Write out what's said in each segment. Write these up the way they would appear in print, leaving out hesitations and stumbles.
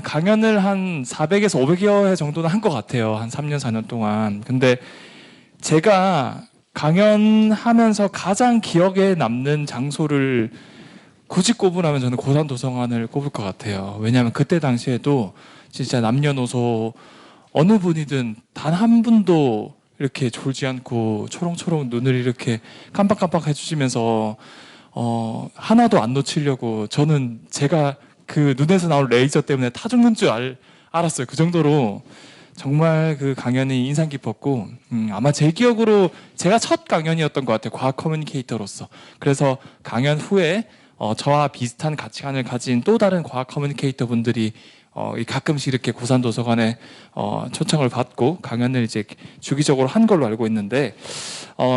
강연을 한 400에서 500여 회 정도는 한 것 같아요. 한 3년, 4년 동안. 근데 제가 강연하면서 가장 기억에 남는 장소를 굳이 꼽으라면 저는 고산도서관을 꼽을 것 같아요. 왜냐하면 그때 당시에도 진짜 남녀노소 어느 분이든 단 한 분도 이렇게 졸지 않고 초롱초롱 눈을 이렇게 깜빡깜빡 해주시면서 하나도 안 놓치려고, 저는 제가 그 눈에서 나올 레이저 때문에 타 죽는 줄 알았어요. 그 정도로 정말 그 강연이 인상 깊었고, 아마 제 기억으로 제가 첫 강연이었던 것 같아요. 과학 커뮤니케이터로서. 그래서 강연 후에 저와 비슷한 가치관을 가진 또 다른 과학 커뮤니케이터 분들이 가끔씩 이렇게 고산도서관에 초청을 받고 강연을 이제 주기적으로 한 걸로 알고 있는데,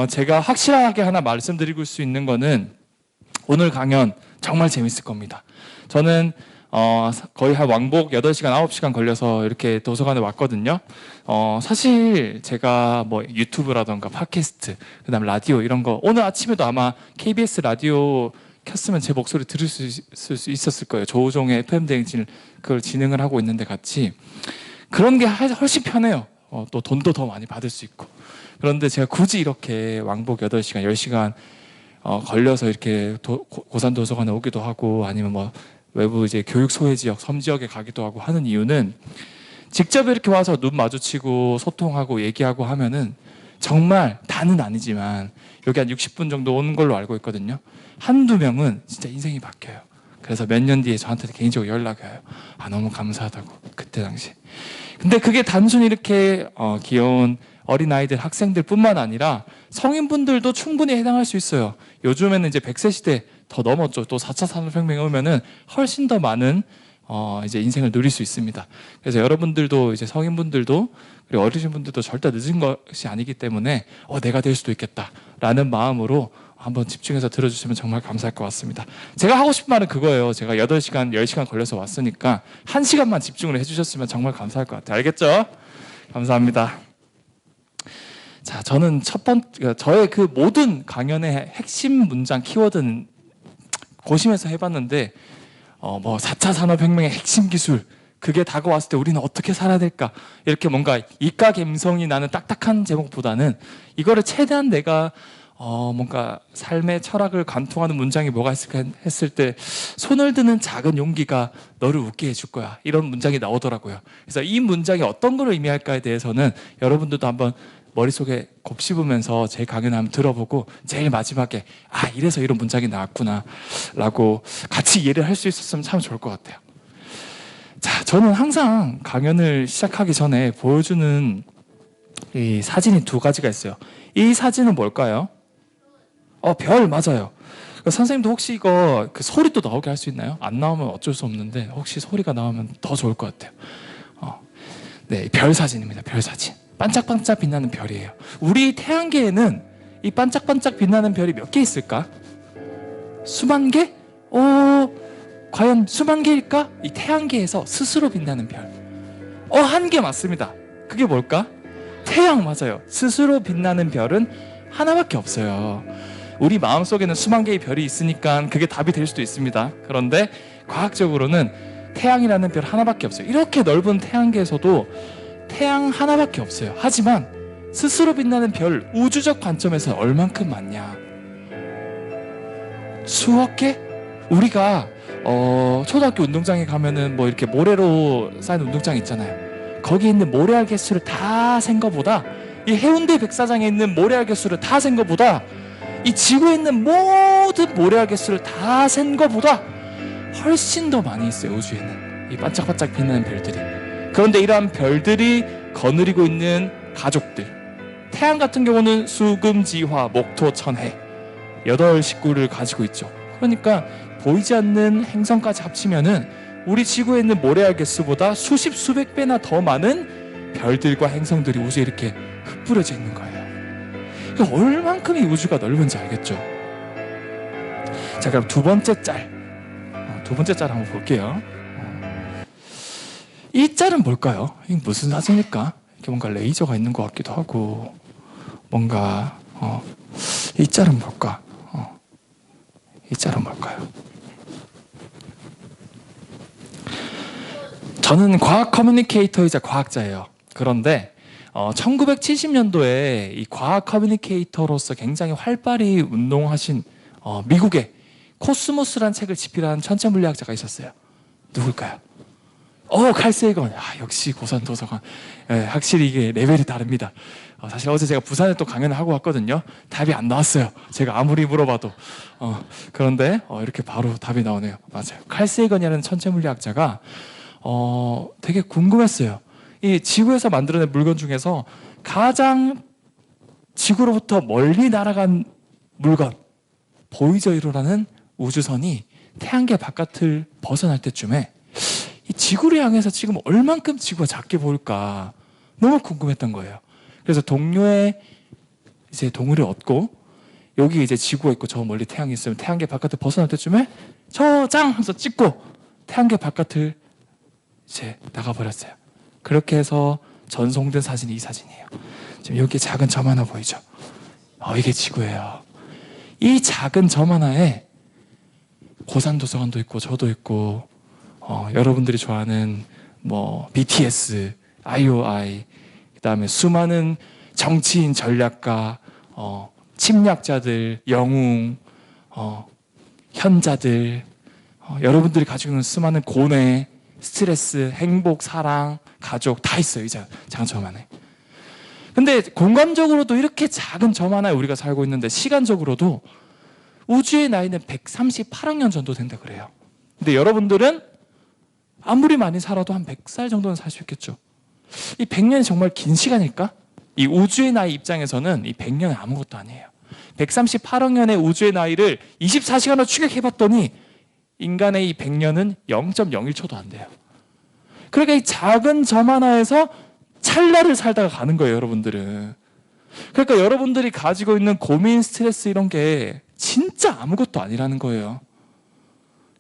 제가 확실하게 하나 말씀드리고 수 있는 거는 오늘 강연 정말 재밌을 겁니다. 저는 거의 한 왕복 8시간, 9시간 걸려서 이렇게 도서관에 왔거든요. 사실 제가 뭐 유튜브라던가 팟캐스트, 그다음 라디오 이런 거, 오늘 아침에도 아마 KBS 라디오 켰으면 제 목소리 들을 수 있었을 거예요. 조우종의 FM 대행진을 그걸 진행을 하고 있는데 같이 그런 게 훨씬 편해요. 또 돈도 더 많이 받을 수 있고. 그런데 제가 굳이 이렇게 왕복 8시간, 10시간 걸려서 이렇게 고산도서관에 오기도 하고, 아니면 뭐 외부 이제 교육 소외 지역, 섬 지역에 가기도 하고 하는 이유는, 직접 이렇게 와서 눈 마주치고 소통하고 얘기하고 하면은 정말 다는 아니지만 여기 한 60분 정도 오는 걸로 알고 있거든요. 한두 명은 진짜 인생이 바뀌어요. 그래서 몇 년 뒤에 저한테 개인적으로 연락이 와요. 너무 감사하다고, 그때 당시. 근데 그게 단순히 이렇게 귀여운 어린아이들, 학생들 뿐만 아니라 성인분들도 충분히 해당할 수 있어요. 요즘에는 이제 100세 시대 더 넘었죠. 또 4차 산업혁명이 오면은 훨씬 더 많은 이제 인생을 누릴 수 있습니다. 그래서 여러분들도, 이제 성인분들도, 그리고 어르신분들도 절대 늦은 것이 아니기 때문에 내가 될 수도 있겠다라는 마음으로 한번 집중해서 들어주시면 정말 감사할 것 같습니다. 제가 하고 싶은 말은 그거예요. 제가 8시간, 10시간 걸려서 왔으니까 1시간만 집중을 해주셨으면 정말 감사할 것 같아요. 알겠죠? 감사합니다. 자, 저는 저의 그 모든 강연의 핵심 문장, 키워드는 고심해서 해봤는데, 뭐 4차 산업혁명의 핵심 기술, 그게 다가왔을 때 우리는 어떻게 살아야 될까, 이렇게 뭔가 이과 감성이 나는 딱딱한 제목보다는 이거를 최대한 내가 뭔가 삶의 철학을 관통하는 문장이 뭐가 있을까 했을 때, 손을 드는 작은 용기가 너를 웃게 해줄 거야, 이런 문장이 나오더라고요. 그래서 이 문장이 어떤 걸 의미할까에 대해서는 여러분들도 한번 머릿속에 곱씹으면서 제 강연을 한번 들어보고 제일 마지막에 이래서 이런 문장이 나왔구나 라고 같이 이해를 할 수 있었으면 참 좋을 것 같아요. 자, 저는 항상 강연을 시작하기 전에 보여주는 이 사진이 2가지가 있어요. 이 사진은 뭘까요? 별, 맞아요. 선생님도 혹시 이거 그 소리도 나오게 할 수 있나요? 안 나오면 어쩔 수 없는데 혹시 소리가 나오면 더 좋을 것 같아요. 네, 별 사진입니다. 별 사진. 반짝반짝 빛나는 별이에요. 우리 태양계에는 이 반짝반짝 빛나는 별이 몇 개 있을까? 수만 개? 과연 수만 개일까? 이 태양계에서 스스로 빛나는 별. 1개 맞습니다. 그게 뭘까? 태양, 맞아요. 스스로 빛나는 별은 하나밖에 없어요. 우리 마음속에는 수만 개의 별이 있으니까 그게 답이 될 수도 있습니다. 그런데 과학적으로는 태양이라는 별 하나밖에 없어요. 이렇게 넓은 태양계에서도 태양 하나밖에 없어요. 하지만 스스로 빛나는 별, 우주적 관점에서 얼만큼 많냐? 수억 개? 우리가 초등학교 운동장에 가면은 뭐 이렇게 모래로 쌓인 운동장 있잖아요. 거기 있는 모래알 개수를 다 센 거보다, 이 해운대 백사장에 있는 모래알 개수를 다 센 거보다, 이 지구에 있는 모든 모래알 개수를 다 센 거보다 훨씬 더 많이 있어요. 우주에는 이 반짝반짝 빛나는 별들이. 그런데 이러한 별들이 거느리고 있는 가족들, 태양 같은 경우는 수금지화 목토천해 8식구를 가지고 있죠. 그러니까 보이지 않는 행성까지 합치면은 우리 지구에 있는 모래알 개수보다 수십 수백 배나 더 많은 별들과 행성들이 우주에 이렇게 흩뿌려져 있는 거예요. 그러니까 얼만큼 이 우주가 넓은지 알겠죠? 자, 그럼 두 번째 짤 한번 볼게요. 이 짤은 뭘까요? 이게 무슨 사진일까? 이렇게 뭔가 레이저가 있는 것 같기도 하고, 뭔가 이 짤은 뭘까? 이 짤은 뭘까요? 저는 과학 커뮤니케이터이자 과학자예요. 그런데 1970년도에 이 과학 커뮤니케이터로서 굉장히 활발히 운동하신 미국의 코스모스라는 책을 집필한 천체물리학자가 있었어요. 누굴까요? 칼 세이건. 역시 고산도서관. 확실히 이게 레벨이 다릅니다. 사실 어제 제가 부산에 또 강연을 하고 왔거든요. 답이 안 나왔어요. 제가 아무리 물어봐도. 그런데 이렇게 바로 답이 나오네요. 맞아요. 칼 세이건이라는 천체물리학자가 되게 궁금했어요. 이 지구에서 만들어낸 물건 중에서 가장 지구로부터 멀리 날아간 물건, 보이저 1호라는 우주선이 태양계 바깥을 벗어날 때쯤에 이 지구를 향해서 지금 얼만큼 지구가 작게 보일까 너무 궁금했던 거예요. 그래서 동료의 이제 동의를 얻고 여기 이제 지구가 있고 저 멀리 태양이 있으면 태양계 바깥을 벗어날 때쯤에 저장 하면서 찍고 태양계 바깥을 이제 나가버렸어요. 그렇게 해서 전송된 사진이 이 사진이에요. 지금 여기 작은 점 하나 보이죠? 이게 지구예요. 이 작은 점 하나에 고산도서관도 있고 저도 있고 여러분들이 좋아하는 뭐 BTS, IOI, 그다음에 수많은 정치인, 전략가, 침략자들, 영웅, 현자들, 여러분들이 가지고 있는 수많은 고뇌, 스트레스, 행복, 사랑, 가족 다 있어요. 이 작은 점 하나에. 근데 공간적으로도 이렇게 작은 점 하나에 우리가 살고 있는데 시간적으로도 우주의 나이는 138억 년 정도 된다 그래요. 근데 여러분들은 아무리 많이 살아도 한 100살 정도는 살 수 있겠죠. 이 100년이 정말 긴 시간일까? 이 우주의 나이 입장에서는 이 100년은 아무것도 아니에요. 138억 년의 우주의 나이를 24시간으로 추격해봤더니 인간의 이 100년은 0.01초도 안 돼요. 그러니까 이 작은 점 하나에서 찰나를 살다가 가는 거예요, 여러분들은. 그러니까 여러분들이 가지고 있는 고민, 스트레스 이런 게 진짜 아무것도 아니라는 거예요.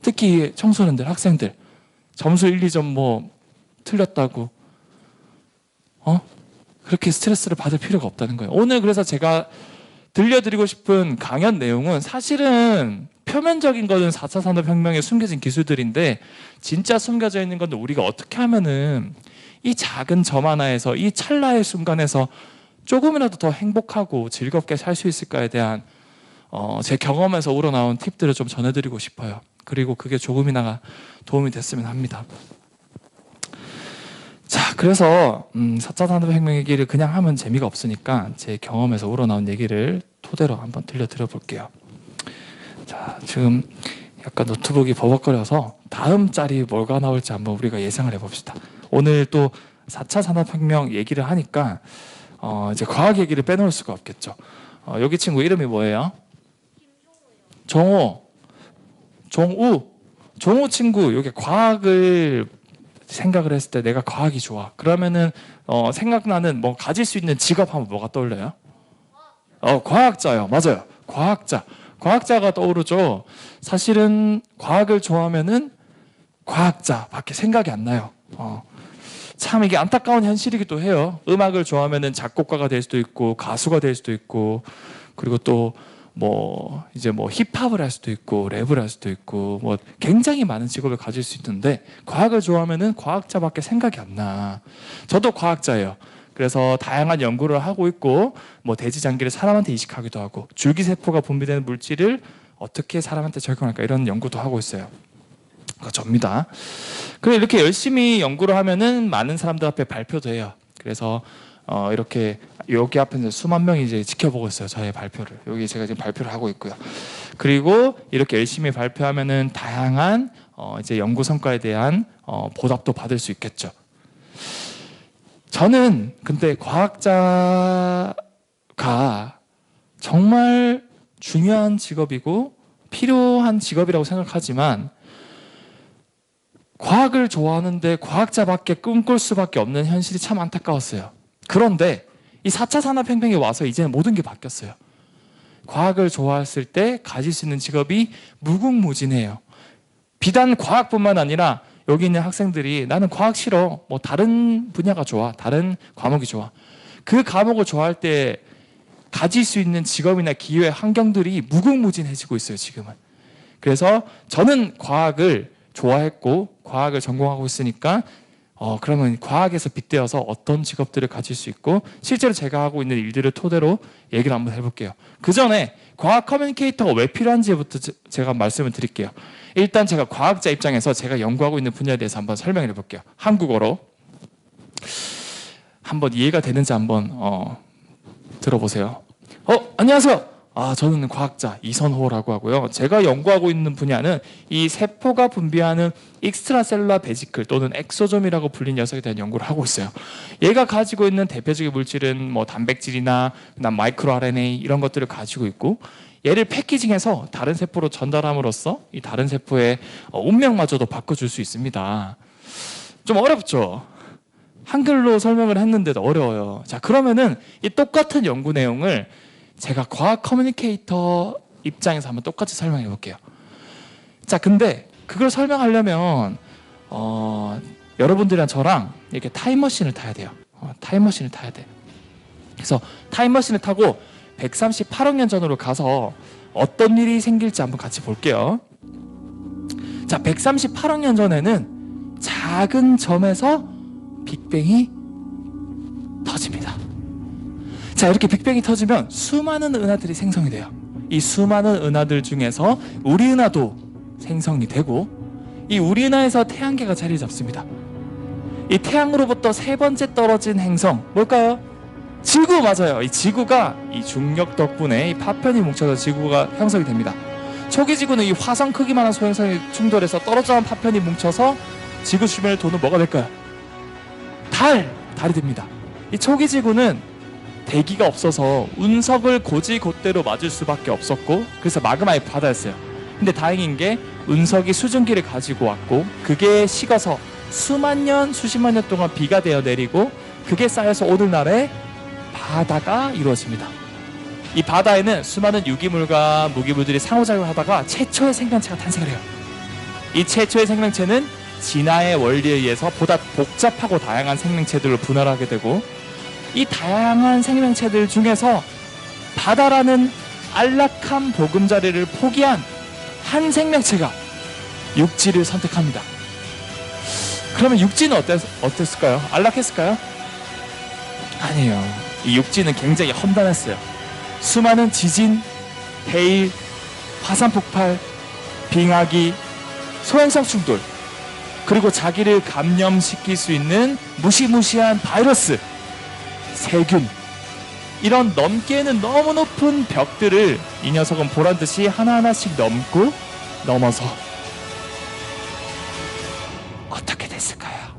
특히 청소년들, 학생들 점수 1, 2점 뭐 틀렸다고 그렇게 스트레스를 받을 필요가 없다는 거예요. 오늘 그래서 제가 들려드리고 싶은 강연 내용은 사실은 표면적인 거는 4차 산업혁명에 숨겨진 기술들인데 진짜 숨겨져 있는 건 우리가 어떻게 하면은 이 작은 점 하나에서 이 찰나의 순간에서 조금이라도 더 행복하고 즐겁게 살 수 있을까에 대한 제 경험에서 우러나온 팁들을 좀 전해드리고 싶어요. 그리고 그게 조금이나마 도움이 됐으면 합니다. 자, 그래서 4차 산업혁명 얘기를 그냥 하면 재미가 없으니까 제 경험에서 우러나온 얘기를 토대로 한번 들려드려 볼게요. 자, 지금 약간 노트북이 버벅거려서 다음 짤이 뭐가 나올지 한번 우리가 예상을 해봅시다. 오늘 또 4차 산업혁명 얘기를 하니까 이제 과학 얘기를 빼놓을 수가 없겠죠. 여기 친구 이름이 뭐예요? 정호. 종우 친구, 여기 과학을 생각을 했을 때 내가 과학이 좋아. 그러면은 생각나는 뭐 가질 수 있는 직업 하면 뭐가 떠올려요? 과학자요. 맞아요. 과학자가 떠오르죠. 사실은 과학을 좋아하면은 과학자밖에 생각이 안 나요. 참 이게 안타까운 현실이기도 해요. 음악을 좋아하면은 작곡가가 될 수도 있고 가수가 될 수도 있고 그리고 또 뭐 이제 뭐 힙합을 할 수도 있고 랩을 할 수도 있고 뭐 굉장히 많은 직업을 가질 수 있는데 과학을 좋아하면은 과학자밖에 생각이 안 나. 저도 과학자예요. 그래서 다양한 연구를 하고 있고 뭐 대지장기를 사람한테 이식하기도 하고 줄기세포가 분비되는 물질을 어떻게 사람한테 적용할까 이런 연구도 하고 있어요. 그거 접니다. 그래 이렇게 열심히 연구를 하면은 많은 사람들 앞에 발표도 해요. 그래서 이렇게 여기 앞에서 수만 명이 이제 지켜보고 있어요. 저의 발표를. 여기 제가 지금 발표를 하고 있고요. 그리고 이렇게 열심히 발표하면은 다양한 이제 연구 성과에 대한 보답도 받을 수 있겠죠. 저는 근데 과학자가 정말 중요한 직업이고 필요한 직업이라고 생각하지만 과학을 좋아하는데 과학자밖에 꿈꿀 수밖에 없는 현실이 참 안타까웠어요. 그런데 이 4차 산업혁명이 와서 이제는 모든 게 바뀌었어요. 과학을 좋아했을 때 가질 수 있는 직업이 무궁무진해요. 비단 과학뿐만 아니라 여기 있는 학생들이 나는 과학 싫어. 뭐 다른 분야가 좋아. 다른 과목이 좋아. 그 과목을 좋아할 때 가질 수 있는 직업이나 기회, 환경들이 무궁무진해지고 있어요, 지금은. 그래서 저는 과학을 좋아했고 과학을 전공하고 있으니까 그러면 과학에서 빗대어서 어떤 직업들을 가질 수 있고 실제로 제가 하고 있는 일들을 토대로 얘기를 한번 해볼게요. 그 전에 과학 커뮤니케이터가 왜 필요한지부터 제가 말씀을 드릴게요. 일단 제가 과학자 입장에서 제가 연구하고 있는 분야에 대해서 한번 설명을 해볼게요. 한국어로 한번 이해가 되는지 한번 들어보세요. 안녕하세요. 저는 과학자 이선호라고 하고요. 제가 연구하고 있는 분야는 이 세포가 분비하는 익스트라셀룰라 베지클 또는 엑소좀이라고 불린 녀석에 대한 연구를 하고 있어요. 얘가 가지고 있는 대표적인 물질은 뭐 단백질이나 그다음 마이크로 RNA 이런 것들을 가지고 있고 얘를 패키징해서 다른 세포로 전달함으로써 이 다른 세포의 운명마저도 바꿔줄 수 있습니다. 좀 어렵죠? 한글로 설명을 했는데도 어려워요. 자, 그러면은 이 똑같은 연구 내용을 제가 과학 커뮤니케이터 입장에서 한번 똑같이 설명해 볼게요. 자, 근데 그걸 설명하려면 여러분들이랑 저랑 이렇게 타임머신을 타야 돼요. 타임머신을 타야 돼. 그래서 타임머신을 타고 138억 년 전으로 가서 어떤 일이 생길지 한번 같이 볼게요. 자, 138억 년 전에는 작은 점에서 빅뱅이 터집니다. 자, 이렇게 빅뱅이 터지면 수많은 은하들이 생성이 돼요. 이 수많은 은하들 중에서 우리 은하도 생성이 되고 이 우리 은하에서 태양계가 자리를 잡습니다. 이 태양으로부터 세 번째 떨어진 행성 뭘까요? 지구. 맞아요. 이 지구가 이 중력 덕분에 이 파편이 뭉쳐서 지구가 형성이 됩니다. 초기 지구는 이 화성 크기만한 소행성이 충돌해서 떨어져 나온 파편이 뭉쳐서 지구 주변을 도는 뭐가 될까요? 달이 됩니다. 이 초기 지구는 대기가 없어서 운석을 곧이곧대로 맞을 수밖에 없었고 그래서 마그마의 바다였어요. 근데 다행인 게 운석이 수증기를 가지고 왔고 그게 식어서 수만 년, 수십만 년 동안 비가 되어 내리고 그게 쌓여서 오늘날의 바다가 이루어집니다. 이 바다에는 수많은 유기물과 무기물들이 상호작용을 하다가 최초의 생명체가 탄생을 해요. 이 최초의 생명체는 진화의 원리에 의해서 보다 복잡하고 다양한 생명체들로 분할하게 되고 이 다양한 생명체들 중에서 바다라는 안락한 보금자리를 포기한 한 생명체가 육지를 선택합니다. 그러면 육지는 어땠을까요? 안락했을까요? 아니에요. 이 육지는 굉장히 험난했어요. 수많은 지진, 해일, 화산 폭발, 빙하기, 소행성 충돌, 그리고 자기를 감염시킬 수 있는 무시무시한 바이러스, 세균, 이런 넘기에는 너무 높은 벽들을 이 녀석은 보란듯이 하나하나씩 넘어서 어떻게 됐을까요?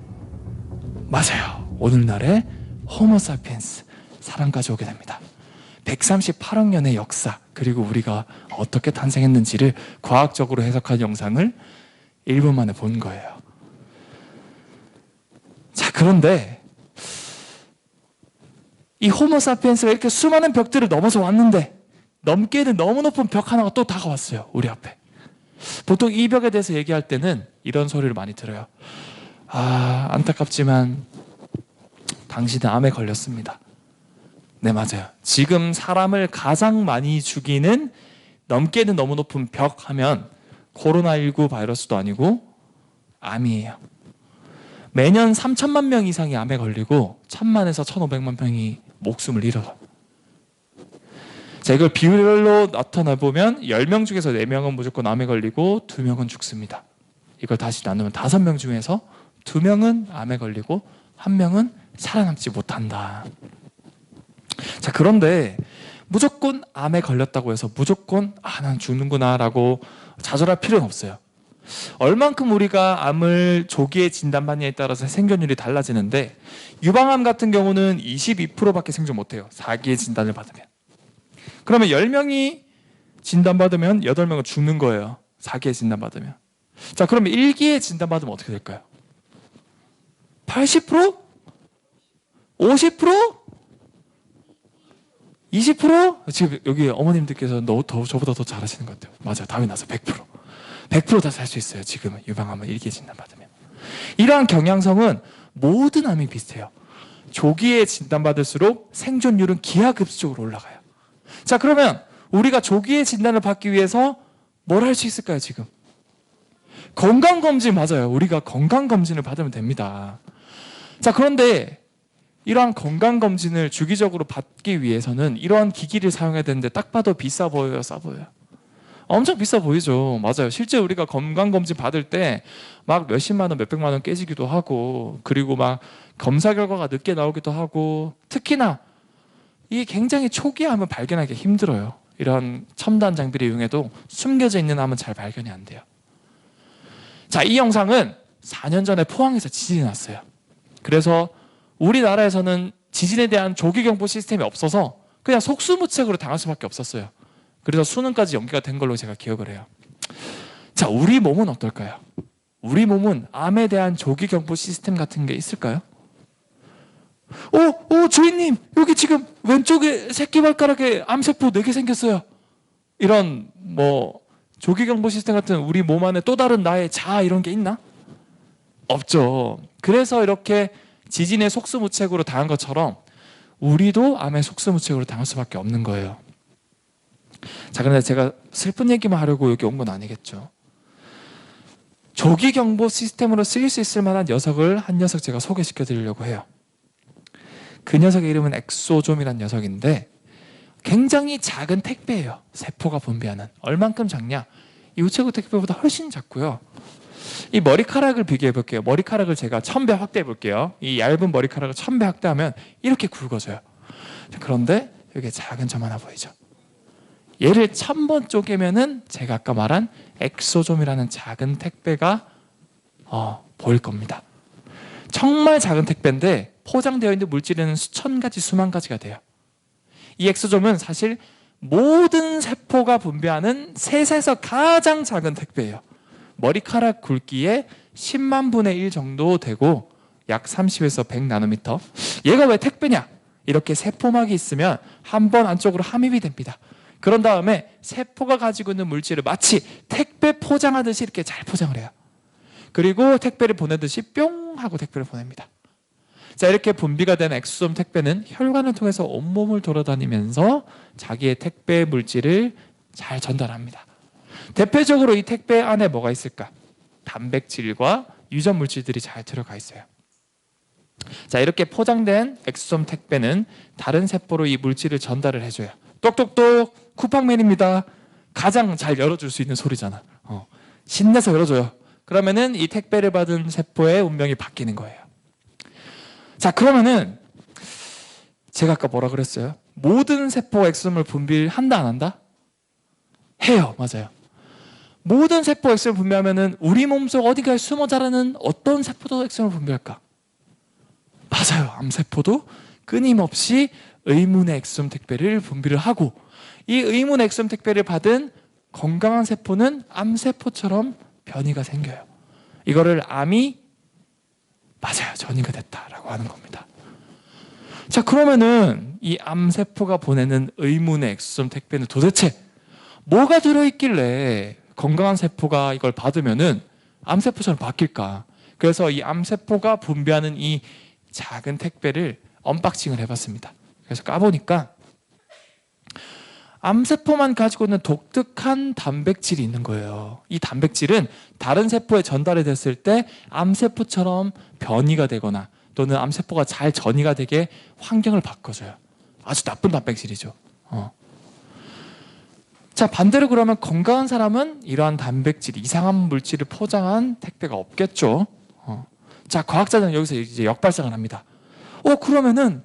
맞아요. 오늘날의 호모사피엔스, 사람까지 오게 됩니다. 138억 년의 역사, 그리고 우리가 어떻게 탄생했는지를 과학적으로 해석한 영상을 1분 만에 본 거예요. 자, 그런데 이 호모사피엔스가 이렇게 수많은 벽들을 넘어서 왔는데 넘기에는 너무 높은 벽 하나가 또 다가왔어요. 우리 앞에. 보통 이 벽에 대해서 얘기할 때는 이런 소리를 많이 들어요. 안타깝지만 당신은 암에 걸렸습니다. 네, 맞아요. 지금 사람을 가장 많이 죽이는 넘기에는 너무 높은 벽 하면 코로나19 바이러스도 아니고 암이에요. 매년 3천만 명 이상이 암에 걸리고 1,000만에서 1,500만 명이 목숨을 잃어요. 자, 이걸 비율로 나타내보면 10명 중에서 4명은 무조건 암에 걸리고 2명은 죽습니다. 이걸 다시 나누면 5명 중에서 2명은 암에 걸리고 1명은 살아남지 못한다. 자, 그런데 무조건 암에 걸렸다고 해서 무조건 난 죽는구나 라고 좌절할 필요는 없어요. 얼만큼 우리가 암을 조기에 진단받느냐에 따라서 생존율이 달라지는데 유방암 같은 경우는 22%밖에 생존 못해요. 4기의 진단을 받으면. 그러면 10명이 진단받으면 8명은 죽는 거예요. 4기의 진단받으면. 자, 그러면 1기의 진단받으면 어떻게 될까요? 80%? 50%? 20%? 지금 여기 어머님들께서 저보다 더 잘하시는 것 같아요. 맞아요. 답이 나서 100%. 100% 다 살 수 있어요. 지금은 유방암을 1기에 진단받으면. 이러한 경향성은 모든 암이 비슷해요. 조기에 진단받을수록 생존율은 기하급수적으로 올라가요. 자, 그러면 우리가 조기에 진단을 받기 위해서 뭘 할 수 있을까요, 지금? 건강검진. 맞아요. 우리가 건강검진을 받으면 됩니다. 자, 그런데 이러한 건강검진을 주기적으로 받기 위해서는 이러한 기기를 사용해야 되는데 딱 봐도 비싸 보여요, 싸 보여요? 엄청 비싸 보이죠. 맞아요. 실제 우리가 건강검진 받을 때 막 몇십만 원, 몇백만 원 깨지기도 하고, 그리고 막 검사 결과가 늦게 나오기도 하고, 특히나 이게 굉장히 초기에 하면 발견하기 힘들어요. 이런 첨단 장비를 이용해도 숨겨져 있는 암은 잘 발견이 안 돼요. 자, 이 영상은 4년 전에 포항에서 지진이 났어요. 그래서 우리나라에서는 지진에 대한 조기경보 시스템이 없어서 그냥 속수무책으로 당할 수밖에 없었어요. 그래서 수능까지 연기가 된 걸로 제가 기억을 해요. 자, 우리 몸은 어떨까요? 우리 몸은 암에 대한 조기경보 시스템 같은 게 있을까요? 주인님, 여기 지금 왼쪽에 새끼발가락에 암세포 4개 생겼어요. 이런 조기경보 시스템 같은 우리 몸 안에 또 다른 나의 자아 이런 게 있나? 없죠. 그래서 이렇게 지진에 속수무책으로 당한 것처럼 우리도 암에 속수무책으로 당할 수밖에 없는 거예요. 자, 그런데 제가 슬픈 얘기만 하려고 여기 온 건 아니겠죠. 조기경보 시스템으로 쓰일 수 있을 만한 녀석을 한 녀석 제가 소개시켜 드리려고 해요. 그 녀석의 이름은 엑소좀이라는 녀석인데 굉장히 작은 택배예요. 세포가 분비하는. 얼만큼 작냐? 이 우체국 택배보다 훨씬 작고요. 이 머리카락을 비교해 볼게요. 머리카락을 제가 1000배 확대해 볼게요. 이 얇은 머리카락을 1000배 확대하면 이렇게 굵어져요. 그런데 여기 작은 점 하나 보이죠? 얘를 1000번 쪼개면은 제가 아까 말한 엑소좀이라는 작은 택배가 보일 겁니다. 정말 작은 택배인데 포장되어 있는 물질은 수천 가지, 수만 가지가 돼요. 이 엑소좀은 사실 모든 세포가 분비하는 셋에서 가장 작은 택배예요. 머리카락 굵기의 10만 분의 1 정도 되고 약 30에서 100 나노미터. 얘가 왜 택배냐? 이렇게 세포막이 있으면 한 번 안쪽으로 함입이 됩니다. 그런 다음에 세포가 가지고 있는 물질을 마치 택배 포장하듯이 이렇게 잘 포장을 해요. 그리고 택배를 보내듯이 뿅 하고 택배를 보냅니다. 자, 이렇게 분비가 된 엑소좀 택배는 혈관을 통해서 온몸을 돌아다니면서 자기의 택배 물질을 잘 전달합니다. 대표적으로 이 택배 안에 뭐가 있을까? 단백질과 유전 물질들이 잘 들어가 있어요. 자, 이렇게 포장된 엑소좀 택배는 다른 세포로 이 물질을 전달을 해줘요. 똑똑똑, 쿠팡맨입니다. 가장 잘 열어줄 수 있는 소리잖아. 신나서 열어줘요. 그러면은 이 택배를 받은 세포의 운명이 바뀌는 거예요. 자, 그러면은 제가 아까 뭐라 그랬어요? 모든 세포가 엑소좀을 분비한다, 안 한다? 해요. 맞아요. 모든 세포 엑소좀을 분비하면은 우리 몸속 어디가에 숨어 자라는 어떤 세포도 엑소좀을 분비할까? 맞아요. 암세포도 끊임없이 의문의 엑소좀 택배를 분비를 하고, 이 의문의 엑소좀 택배를 받은 건강한 세포는 암세포처럼 변이가 생겨요. 이거를 암이 맞아요. 전이가 됐다라고 하는 겁니다. 자, 그러면은 이 암세포가 보내는 의문의 엑소좀 택배는 도대체 뭐가 들어있길래 건강한 세포가 이걸 받으면은 암세포처럼 바뀔까? 그래서 이 암세포가 분비하는 이 작은 택배를 언박싱을 해봤습니다. 그래서 까보니까 암세포만 가지고 있는 독특한 단백질이 있는 거예요. 이 단백질은 다른 세포에 전달이 됐을 때 암세포처럼 변이가 되거나 또는 암세포가 잘 전이가 되게 환경을 바꿔줘요. 아주 나쁜 단백질이죠. 자, 반대로 그러면 건강한 사람은 이러한 단백질, 이상한 물질을 포장한 택배가 없겠죠. 자, 과학자들은 여기서 이제 역발상을 합니다. 그러면은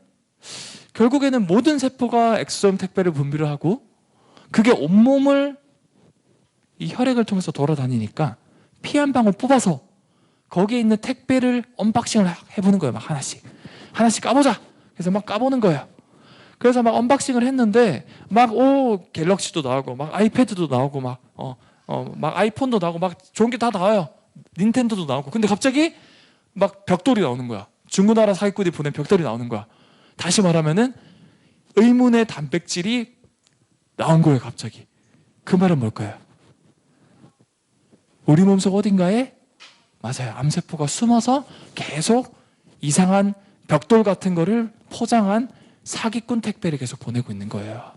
결국에는 모든 세포가 엑소좀 택배를 분비를 하고 그게 온몸을 이 혈액을 통해서 돌아다니니까 피 한 방울 뽑아서 거기에 있는 택배를 언박싱을 해보는 거예요. 막 하나씩 까보자. 그래서 막 까보는 거예요. 그래서 막 언박싱을 했는데 막 갤럭시도 나오고 막 아이패드도 나오고 막 아이폰도 나오고 막 좋은 게 다 나와요. 닌텐도도 나오고. 근데 갑자기 막 벽돌이 나오는 거야. 중고나라 사기꾼이 보낸 벽돌이 나오는 거야. 다시 말하면은 의문의 단백질이 나온 거예요. 갑자기. 그 말은 뭘까요? 우리 몸속 어딘가에 맞아요. 암세포가 숨어서 계속 이상한 벽돌 같은 거를 포장한 사기꾼 택배를 계속 보내고 있는 거예요.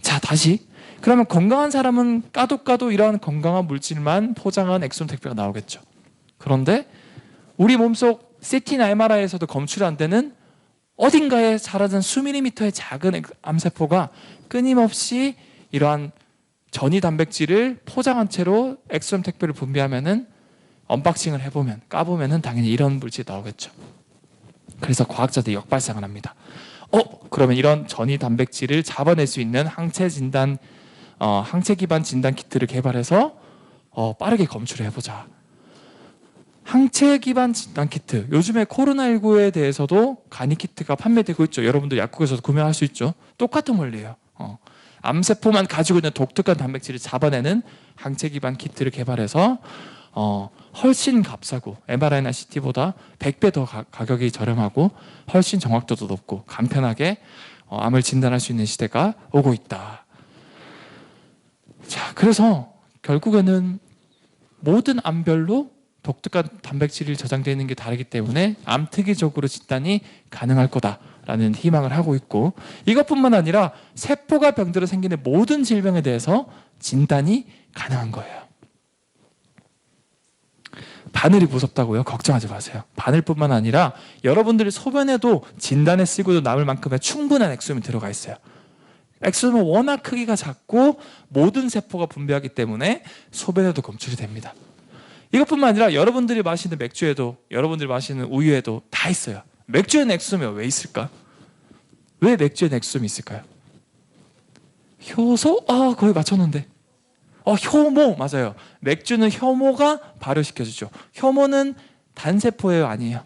자, 다시. 그러면 건강한 사람은 까도 이러한 건강한 물질만 포장한 엑소좀 택배가 나오겠죠. 그런데 우리 몸속 CT나 MRI에서도 검출이 안 되는 어딘가에 자라는 수밀리미터의 작은 암세포가 끊임없이 이러한 전이 단백질을 포장한 채로 엑소솜 택배를 분비하면은 언박싱을 해보면 까보면은 당연히 이런 물질이 나오겠죠. 그래서 과학자들이 역발상을 합니다. 그러면 이런 전이 단백질을 잡아낼 수 있는 항체 기반 진단 키트를 개발해서 빠르게 검출을 해보자. 항체 기반 진단 키트. 요즘에 코로나19에 대해서도 간이 키트가 판매되고 있죠. 여러분들 약국에서도 구매할 수 있죠. 똑같은 원리예요. 암세포만 가지고 있는 독특한 단백질을 잡아내는 항체 기반 키트를 개발해서 훨씬 값싸고 MRI나 CT보다 100배 더 가격이 저렴하고 훨씬 정확도도 높고 간편하게 암을 진단할 수 있는 시대가 오고 있다. 자, 그래서 결국에는 모든 암별로 독특한 단백질이 저장되어 있는 게 다르기 때문에 암특이적으로 진단이 가능할 거다라는 희망을 하고 있고, 이것뿐만 아니라 세포가 병들어 생기는 모든 질병에 대해서 진단이 가능한 거예요. 바늘이 무섭다고요? 걱정하지 마세요. 바늘뿐만 아니라 여러분들의 소변에도 진단에 쓰고도 남을 만큼의 충분한 엑소솜이 들어가 있어요. 엑소솜은 워낙 크기가 작고 모든 세포가 분비하기 때문에 소변에도 검출이 됩니다. 이것뿐만 아니라 여러분들이 마시는 맥주에도, 여러분들이 마시는 우유에도 다 있어요. 맥주에는 엑소솜이 왜 있을까? 왜 맥주에는 엑소솜이 있을까요? 효소? 거의 맞췄는데. 효모 맞아요. 맥주는 효모가 발효시켜주죠. 효모는 단세포예요, 아니에요?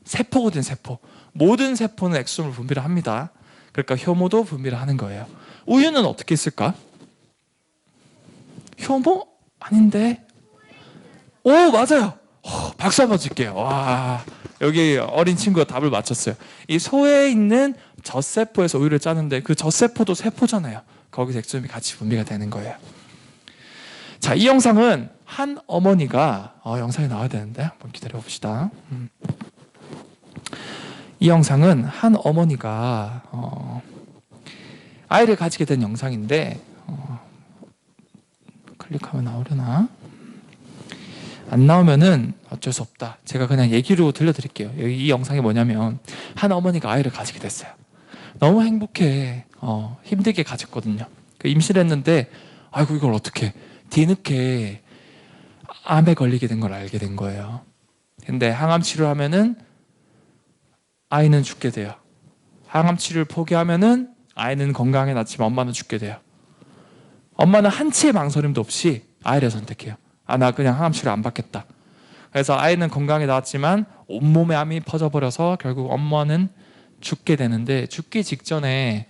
세포거든, 세포. 모든 세포는 엑소솜을 분비를 합니다. 그러니까 효모도 분비를 하는 거예요. 우유는 어떻게 있을까? 효모? 아닌데. 오, 맞아요. 박수 한번 줄게요. 와, 여기 어린 친구가 답을 맞췄어요. 이 소에 있는 젖세포에서 우유를 짜는데 그 젖세포도 세포잖아요. 거기서 엑소솜이 같이 분비가 되는 거예요. 자, 이 영상은 한 어머니가 영상이 나와야 되는데 한번 기다려 봅시다. 이 영상은 한 어머니가 아이를 가지게 된 영상인데 클릭하면 나오려나? 안 나오면은 어쩔 수 없다. 제가 그냥 얘기로 들려드릴게요. 이 영상이 뭐냐면 한 어머니가 아이를 가지게 됐어요. 너무 행복해. 힘들게 가졌거든요. 임신을 했는데 아이고 이걸 어떻게 뒤늦게 암에 걸리게 된 걸 알게 된 거예요. 근데 항암 치료하면은 아이는 죽게 돼요. 항암 치료를 포기하면은 아이는 건강하게 낳지만 엄마는 죽게 돼요. 엄마는 한치의 망설임도 없이 아이를 선택해요. 나 그냥 항암 치료 안 받겠다. 그래서 아이는 건강하게 낳았지만 온몸에 암이 퍼져버려서 결국 엄마는 죽게 되는데, 죽기 직전에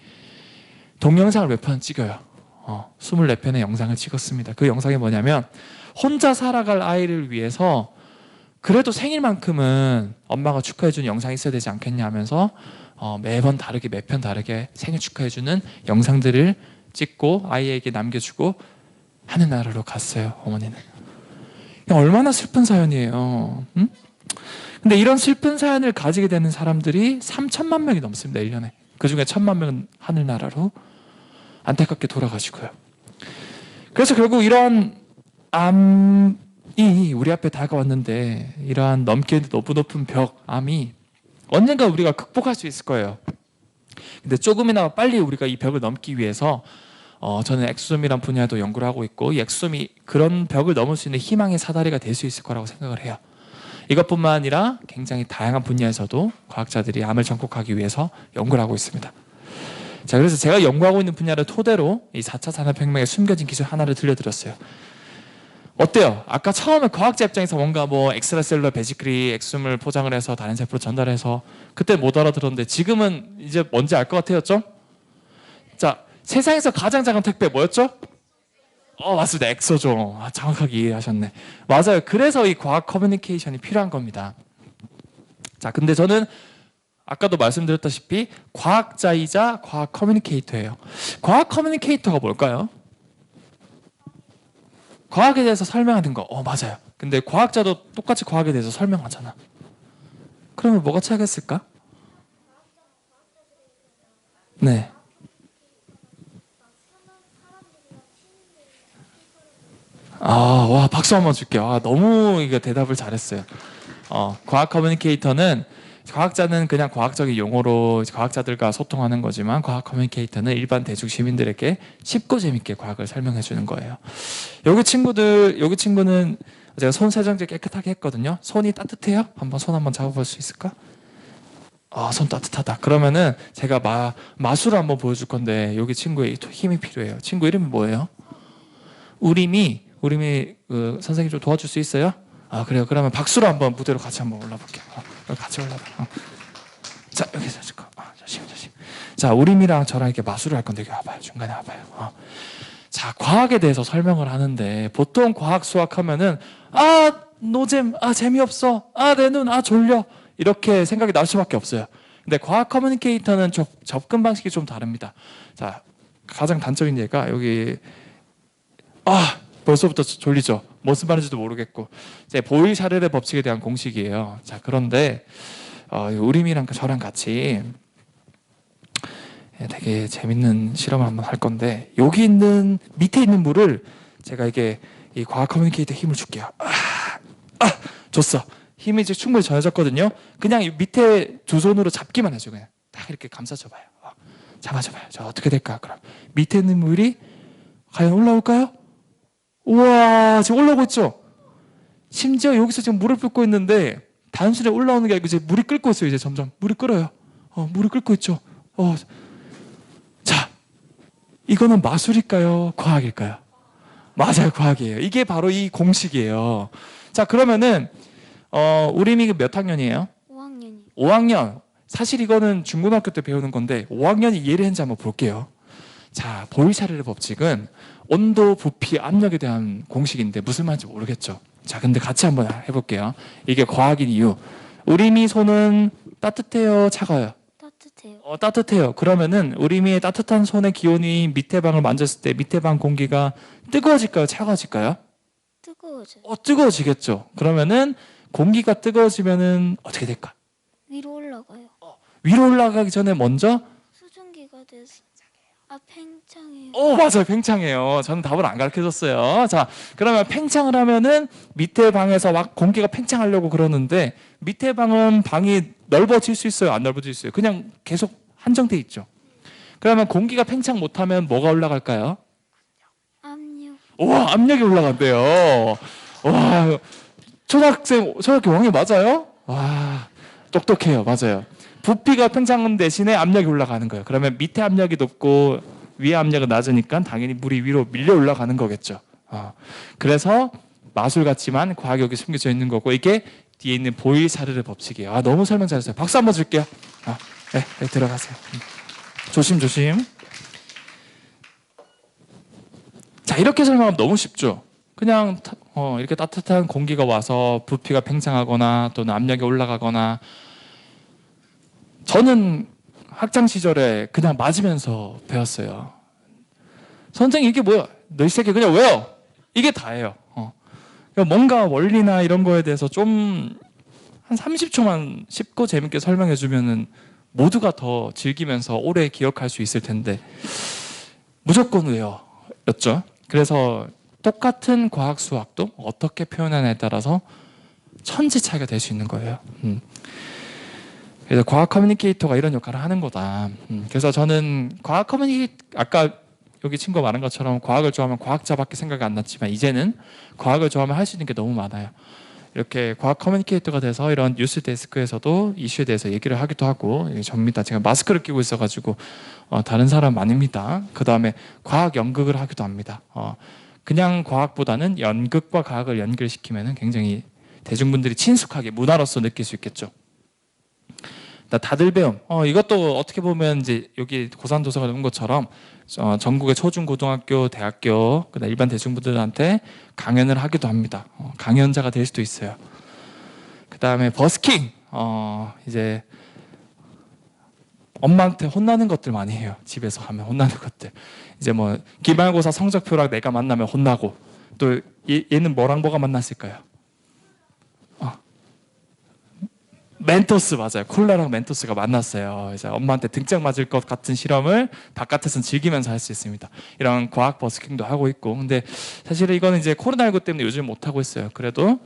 동영상을 몇 편 찍어요. 24편의 영상을 찍었습니다. 그 영상이 뭐냐면 혼자 살아갈 아이를 위해서 그래도 생일만큼은 엄마가 축하해주는 영상이 있어야 되지 않겠냐 하면서 매번 다르게, 몇 편 다르게 생일 축하해주는 영상들을 찍고 아이에게 남겨주고 하늘나라로 갔어요. 어머니는. 얼마나 슬픈 사연이에요. 응? 근데 이런 슬픈 사연을 가지게 되는 사람들이 3천만 명이 넘습니다. 1년에. 그중에 1,000만 명은 하늘나라로 안타깝게 돌아가시고요. 그래서 결국 이런 암이 우리 앞에 다가왔는데, 이러한 넘기는 너무 높은 벽, 암이 언젠가 우리가 극복할 수 있을 거예요. 근데 조금이나마 빨리 우리가 이 벽을 넘기 위해서 저는 엑소솜이란 분야도 연구를 하고 있고, 이 엑소솜이 그런 벽을 넘을 수 있는 희망의 사다리가 될 수 있을 거라고 생각을 해요. 이것뿐만 아니라 굉장히 다양한 분야에서도 과학자들이 암을 정복하기 위해서 연구를 하고 있습니다. 자, 그래서 제가 연구하고 있는 분야를 토대로 이 4차 산업혁명에 숨겨진 기술 하나를 들려드렸어요. 어때요? 아까 처음에 과학자 입장에서 뭔가 엑스트라셀룰러 베시클리 엑소솜을 포장을 해서 다른 세포로 전달해서 그때 못 알아들었는데 지금은 이제 뭔지 알 것 같아요, 좀? 자, 세상에서 가장 작은 택배 뭐였죠? 맞습니다. 엑소죠. 정확하게 이해하셨네. 맞아요. 그래서 이 과학 커뮤니케이션이 필요한 겁니다. 자, 근데 저는 아까도 말씀드렸다시피 과학자이자 과학 커뮤니케이터예요. 과학 커뮤니케이터가 뭘까요? 과학에 대해서 설명하는 거. 맞아요. 근데 과학자도 똑같이 과학에 대해서 설명하잖아. 그러면 뭐가 차이겠을까? 네. 와, 박수 한번 줄게요. 너무 이거 대답을 잘했어요. 과학 커뮤니케이터는 과학자는 그냥 과학적인 용어로 과학자들과 소통하는 거지만 과학 커뮤니케이터는 일반 대중 시민들에게 쉽고 재밌게 과학을 설명해 주는 거예요. 여기 친구는 제가 손 세정제 깨끗하게 했거든요. 손이 따뜻해요? 손 한번 잡아볼 수 있을까? 손 따뜻하다. 그러면은 제가 마술을 한번 보여줄 건데 여기 친구의 힘이 필요해요. 친구 이름이 뭐예요? 우림이 선생님 좀 도와줄 수 있어요? 그래요. 그러면 박수로 한번 무대로 같이 한번 올라볼게요. 같이 올라봐. 자, 여기서 잠깐. 조심. 자, 우림이랑 저랑 이렇게 마술을 할 건데 여기 와봐요. 중간에 와봐요. 자, 과학에 대해서 설명을 하는데 보통 과학 수학하면은 노잼, 재미없어, 내 눈, 졸려 이렇게 생각이 날 수밖에 없어요. 근데 과학 커뮤니케이터는 접근 방식이 좀 다릅니다. 자, 가장 단적인 예가 여기 벌써부터 졸리죠. 무슨 말인지도 모르겠고 이제 보일-샤를의 법칙에 대한 공식이에요. 자, 그런데 우림이랑 저랑 같이 되게 재밌는 실험을 한번 할 건데 여기 있는 밑에 있는 물을 제가 이게 이 과학 커뮤니케이터 힘을 줄게요. 줬어. 힘이 이제 충분히 전해졌거든요. 그냥 밑에 두 손으로 잡기만 해줘. 그냥 딱 이렇게 감싸줘봐요. 잡아줘봐요. 자, 어떻게 될까? 그럼 밑에 있는 물이 과연 올라올까요? 우와, 지금 올라오고 있죠? 심지어 여기서 지금 물을 끓고 있는데 단순히 올라오는 게 아니고 이제 물이 끓고 있어요. 이제 점점 물이 끓어요. 물이 끓고 있죠? 자, 이거는 마술일까요? 과학일까요? 맞아요, 과학이에요. 이게 바로 이 공식이에요. 자, 그러면은 우림이 몇 학년이에요? 5학년이요. 5학년. 사실 이거는 중고등학교 때 배우는 건데 5학년이 이해를 했는지 한번 볼게요. 자, 보일-샤를의 법칙은 온도, 부피, 압력에 대한 공식인데 무슨 말인지 모르겠죠. 자, 근데 같이 한번 해볼게요. 이게 과학인 이유. 우림이 손은 따뜻해요, 차가워요? 따뜻해요. 따뜻해요. 그러면은 우림이의 따뜻한 손의 기온이 밑에 방을 만졌을 때 밑에 방 공기가 뜨거워질까요, 차가워질까요? 뜨거워져요. 뜨거워지겠죠. 그러면은 공기가 뜨거워지면은 어떻게 될까? 위로 올라가요. 위로 올라가기 전에 먼저 수증기가 돼서 팽창해요. 맞아요. 팽창해요. 저는 답을 안 가르쳐줬어요. 자, 그러면 팽창을 하면은 밑에 방에서 막 공기가 팽창하려고 그러는데 밑에 방은 방이 넓어질 수 있어요? 안 넓어질 수 있어요? 그냥 계속 한정돼 있죠. 그러면 공기가 팽창 못하면 뭐가 올라갈까요? 압력. 우와, 압력이 올라간대요. 와, 초등학교 왕이 맞아요? 와, 똑똑해요. 맞아요. 부피가 팽창 대신에 압력이 올라가는 거예요. 그러면 밑에 압력이 높고 위에 압력은 낮으니까 당연히 물이 위로 밀려 올라가는 거겠죠. 그래서 마술 같지만 과학이 여기 숨겨져 있는 거고 이게 뒤에 있는 보일-샤를의 법칙이에요. 너무 설명 잘했어요. 박수 한번 줄게요. 네, 들어가세요. 조심. 자, 이렇게 설명하면 너무 쉽죠. 그냥 이렇게 따뜻한 공기가 와서 부피가 팽창하거나 또는 압력이 올라가거나 저는 학창 시절에 그냥 맞으면서 배웠어요. 선생님 이게 뭐야? 너 이 새끼 그냥 외워. 이게 다예요. 그러니까 뭔가 원리나 이런 거에 대해서 좀 한 30초만 쉽고 재밌게 설명해 주면은 모두가 더 즐기면서 오래 기억할 수 있을 텐데 무조건 외워였죠. 그래서 똑같은 과학 수학도 어떻게 표현하냐에 따라서 천지 차이가 될 수 있는 거예요. 그래서 과학 커뮤니케이터가 이런 역할을 하는 거다. 그래서 저는 과학 아까 여기 친구가 말한 것처럼 과학을 좋아하면 과학자밖에 생각이 안 났지만 이제는 과학을 좋아하면 할 수 있는 게 너무 많아요. 이렇게 과학 커뮤니케이터가 돼서 이런 뉴스 데스크에서도 이슈에 대해서 얘기를 하기도 하고 접니다. 제가 마스크를 끼고 있어가지고 다른 사람 아닙니다. 그 다음에 과학 연극을 하기도 합니다. 그냥 과학보다는 연극과 과학을 연결시키면 굉장히 대중분들이 친숙하게 문화로서 느낄 수 있겠죠. 다들 배움. 이것도 어떻게 보면 이제 여기 고산도서가 나온 것처럼 전국의 초중 고등학교, 대학교, 그다음 일반 대중분들한테 강연을 하기도 합니다. 강연자가 될 수도 있어요. 그다음에 버스킹. 이제 엄마한테 혼나는 것들 많이 해요. 집에서 하면 혼나는 것들. 이제 뭐 기말고사 성적표랑 내가 만나면 혼나고 또 얘는 뭐랑 뭐가 만났을까요? 멘토스 맞아요. 콜라랑 멘토스가 만났어요. 이제 엄마한테 등짝 맞을 것 같은 실험을 바깥에서는 즐기면서 할 수 있습니다. 이런 과학 버스킹도 하고 있고, 근데 사실은 이거는 이제 코로나19 때문에 요즘 못 하고 있어요. 그래도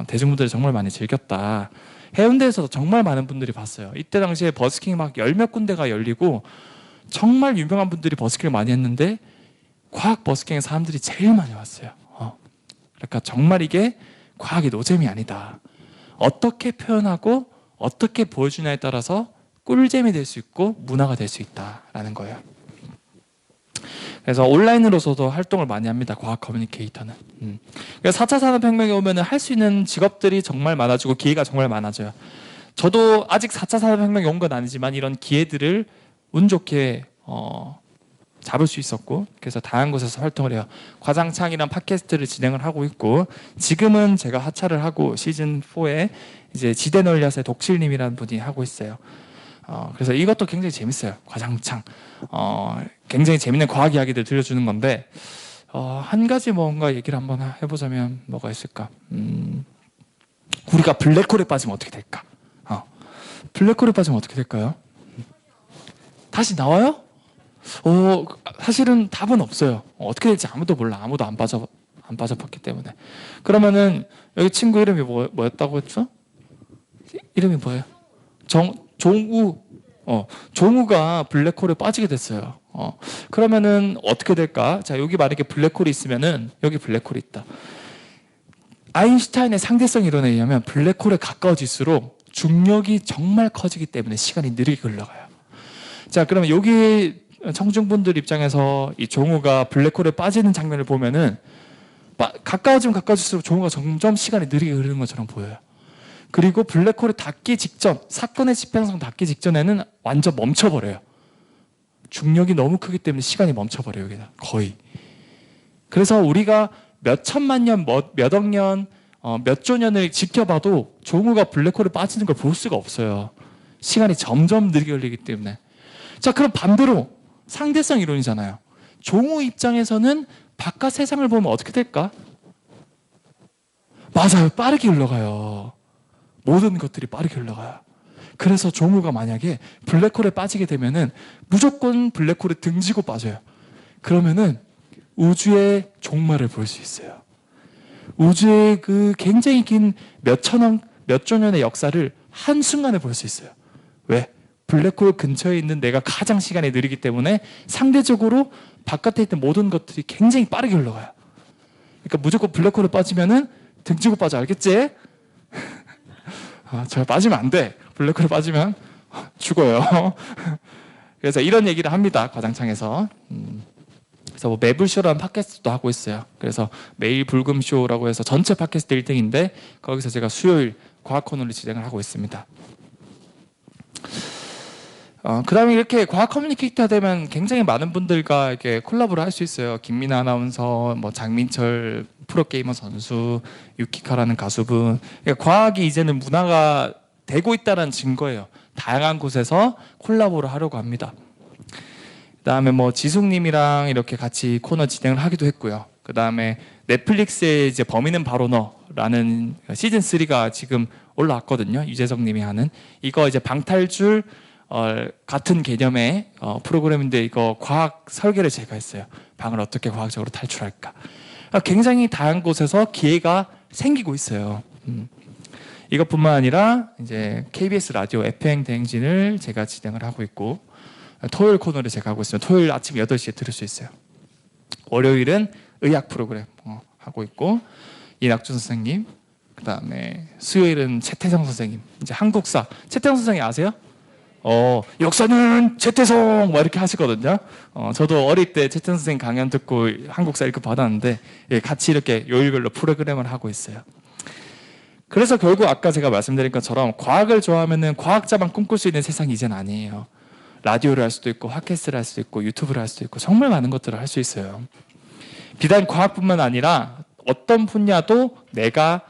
대중분들이 정말 많이 즐겼다. 해운대에서도 정말 많은 분들이 봤어요. 이때 당시에 버스킹 막 열 몇 군데가 열리고 정말 유명한 분들이 버스킹을 많이 했는데 과학 버스킹에 사람들이 제일 많이 왔어요. 그러니까 정말 이게 과학이 노잼이 아니다. 어떻게 표현하고 어떻게 보여주냐에 따라서 꿀잼이 될 수 있고 문화가 될 수 있다라는 거예요. 그래서 온라인으로서도 활동을 많이 합니다. 과학 커뮤니케이터는. 그래서 4차 산업혁명에 오면 할 수 있는 직업들이 정말 많아지고 기회가 정말 많아져요. 저도 아직 4차 산업혁명이 온 건 아니지만 이런 기회들을 운 좋게 잡을 수 있었고, 그래서 다양한 곳에서 활동을 해요. 과장창이란 팟캐스트를 진행을 하고 있고, 지금은 제가 하차를 하고 시즌 4에 이제 지대 널엿의 독실님이라는 분이 하고 있어요. 그래서 이것도 굉장히 재밌어요. 과장창. 굉장히 재밌는 과학 이야기들 들려주는 건데, 한 가지 뭔가 얘기를 한번 해보자면 뭐가 있을까? 우리가 블랙홀에 빠지면 어떻게 될까? 블랙홀에 빠지면 어떻게 될까요? 다시 나와요? 사실은 답은 없어요. 어떻게 될지 아무도 몰라. 아무도 안 빠져봤기 때문에. 그러면은 여기 친구 이름이 뭐였다고 했죠? 이름이 뭐예요? 종우. 종우가 블랙홀에 빠지게 됐어요. 그러면은 어떻게 될까? 자, 여기 만약에 블랙홀이 있으면은 여기 블랙홀이 있다. 아인슈타인의 상대성 이론에 의하면 블랙홀에 가까워질수록 중력이 정말 커지기 때문에 시간이 느리게 흘러가요. 자, 그러면 여기 청중분들 입장에서 이 종우가 블랙홀에 빠지는 장면을 보면은 가까워지면 가까워질수록 종우가 점점 시간이 느리게 흐르는 것처럼 보여요. 그리고 블랙홀에 닿기 직전, 사건의 지평선 닿기 직전에는 완전 멈춰버려요. 중력이 너무 크기 때문에 시간이 멈춰버려요. 여기는 거의. 그래서 우리가 몇 천만 년, 몇 억 년, 몇 조 년을 지켜봐도 종우가 블랙홀에 빠지는 걸 볼 수가 없어요. 시간이 점점 느리게 흘리기 때문에. 자, 그럼 반대로 상대성 이론이잖아요. 종우 입장에서는 바깥 세상을 보면 어떻게 될까? 맞아요. 빠르게 흘러가요. 모든 것들이 빠르게 흘러가요. 그래서 종우가 만약에 블랙홀에 빠지게 되면은 무조건 블랙홀에 등지고 빠져요. 그러면은 우주의 종말을 볼 수 있어요. 우주의 그 굉장히 긴 몇 조 년의 역사를 한순간에 볼 수 있어요. 왜? 블랙홀 근처에 있는 내가 가장 시간이 느리기 때문에 상대적으로 바깥에 있는 모든 것들이 굉장히 빠르게 흘러가요. 그러니까 무조건 블랙홀에 빠지면은 등지고 빠져. 알겠지? 제가 빠지면 안 돼. 블랙홀에 빠지면 죽어요. 그래서 이런 얘기를 합니다. 과장창에서. 그래서 뭐 매불쇼라는 팟캐스트도 하고 있어요. 그래서 매일 불금쇼라고 해서 전체 팟캐스트 1등인데 거기서 제가 수요일 과학 코너를 진행을 하고 있습니다. 그 다음에 이렇게 과학 커뮤니케이터 되면 굉장히 많은 분들과 이렇게 콜라보를 할 수 있어요. 김민아 아나운서, 뭐 장민철 프로게이머 선수, 유키카라는 가수분. 그러니까 과학이 이제는 문화가 되고 있다는 증거예요. 다양한 곳에서 콜라보를 하려고 합니다. 그 다음에 뭐 지숙님이랑 이렇게 같이 코너 진행을 하기도 했고요. 그 다음에 넷플릭스에 이제 범인은 바로 너라는 시즌 3가 지금 올라왔거든요. 유재석님이 하는 이거 이제 방탈출 같은 개념의 프로그램인데 이거 과학 설계를 제가 했어요. 방을 어떻게 과학적으로 탈출할까. 굉장히 다양한 곳에서 기회가 생기고 있어요. 이것뿐만 아니라 이제 KBS 라디오 FM 대행진을 제가 진행을 하고 있고 토요일 코너를 제가 하고 있어요. 토요일 아침 8시에 들을 수 있어요. 월요일은 의학 프로그램 하고 있고 이낙준 선생님, 그 다음에 수요일은 최태성 선생님, 이제 한국사. 최태성 선생님 아세요? 역사는 최태성 막 이렇게 하시거든요. 저도 어릴 때 최태성 선생님 강연 듣고 한국사 1급 받았는데 같이 이렇게 요일별로 프로그램을 하고 있어요. 그래서 결국 아까 제가 말씀드린 것처럼 과학을 좋아하면은 과학자만 꿈꿀 수 있는 세상이 이젠 아니에요. 라디오를 할 수도 있고 팟캐스트를 할 수도 있고 유튜브를 할 수도 있고 정말 많은 것들을 할 수 있어요. 비단 과학뿐만 아니라 어떤 분야도 내가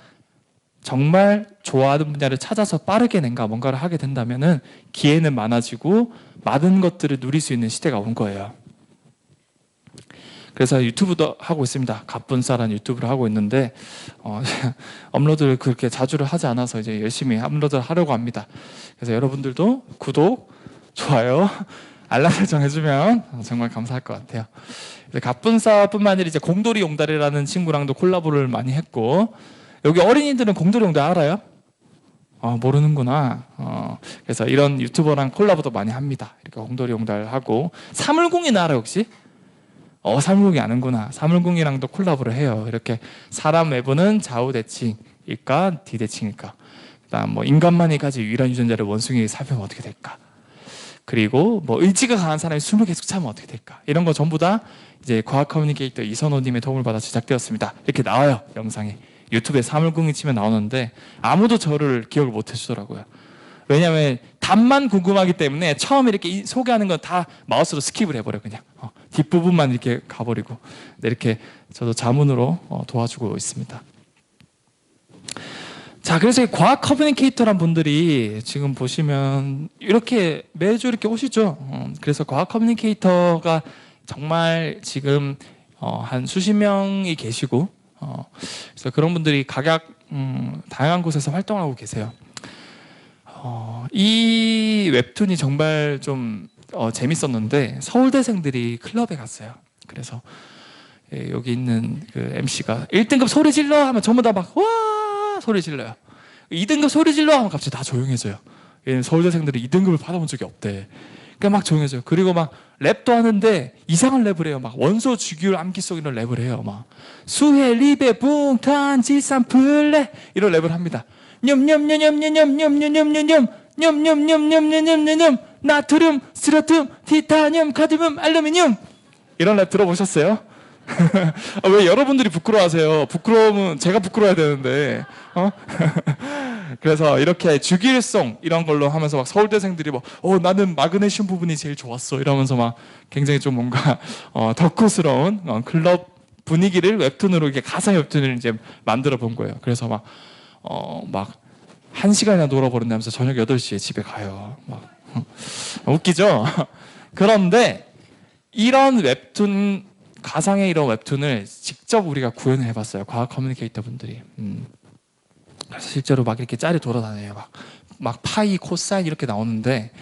정말 좋아하는 분야를 찾아서 빠르게 뭔가를 하게 된다면은 기회는 많아지고 많은 것들을 누릴 수 있는 시대가 온 거예요. 그래서 유튜브도 하고 있습니다. 갑분싸라는 유튜브를 하고 있는데 업로드를 그렇게 자주를 하지 않아서 이제 열심히 업로드를 하려고 합니다. 그래서 여러분들도 구독, 좋아요, 알람 설정 해주면 정말 감사할 것 같아요. 갑분싸뿐만 아니라 이제 공돌이 용달이라는 친구랑도 콜라보를 많이 했고 여기 어린이들은 공돌이용달 알아요? 모르는구나. 그래서 이런 유튜버랑 콜라보도 많이 합니다. 이렇게 공돌이용달 하고. 사물공인 알아 혹시? 사물공이 아는구나. 사물공이랑도 콜라보를 해요. 이렇게 사람 외부는 좌우 대칭일까 뒤대칭일까. 그다음 뭐 인간만이 가진 유일한 유전자를 원숭이에게 살펴보면 어떻게 될까. 그리고 뭐 의지가 강한 사람이 숨을 계속 참으면 어떻게 될까. 이런 거 전부 다 이제 과학 커뮤니케이터 이선호님의 도움을 받아 제작되었습니다. 이렇게 나와요 영상에. 유튜브에 사물공이 치면 나오는데 아무도 저를 기억을 못 해주더라고요. 왜냐하면 답만 궁금하기 때문에 처음에 이렇게 소개하는 건 다 마우스로 스킵을 해버려. 그냥 뒷부분만 이렇게 가버리고. 네, 이렇게 저도 자문으로 도와주고 있습니다. 자, 그래서 이 과학 커뮤니케이터란 분들이 지금 보시면 이렇게 매주 이렇게 오시죠. 그래서 과학 커뮤니케이터가 정말 지금 한 수십 명이 계시고, 그래서 그런 분들이 각각 다양한 곳에서 활동하고 계세요. 이 웹툰이 정말 좀 재밌었는데 서울대생들이 클럽에 갔어요. 그래서 여기 있는 그 MC가 1등급 소리 질러 하면 전부 다 막 와 소리 질러요. 2등급 소리 질러 하면 갑자기 다 조용해져요. 얘는 서울대생들이 2등급을 받아본 적이 없대. 그러니까 막 조용해져요. 그리고 막 랩도 하는데 이상한 랩을 해요. 막 원소 주기율 암기 속 이런 랩을 해요. 막 수해 리베 붕탄 지산 플레 이런 랩을 합니다. 냠냠냠냠냠냠냠냠냠냠 냠냠냠냠냠냠냠 나트륨, 스트론튬, 티타늄, 카드뮴, 알루미늄 이런 랩 들어보셨어요? 왜 여러분들이 부끄러워하세요? 부끄러우면 제가 부끄러워야 되는데 그래서 이렇게 주기율송 이런 걸로 하면서 막 서울대생들이 막 나는 마그네슘 부분이 제일 좋았어 이러면서 막 굉장히 좀 뭔가 덕후스러운 클럽 분위기를 웹툰으로 이렇게 가상 웹툰을 이제 만들어 본 거예요. 그래서 막 1시간이나 놀아버린다면서 저녁 8시에 집에 가요. 막 웃기죠? 그런데 이런 웹툰 가상의 이런 웹툰을 직접 우리가 구현을 해봤어요. 과학 커뮤니케이터 분들이. 그래서 실제로 막 이렇게 짤이 돌아다녀요. 막 파이, 코사인 이렇게 나오는데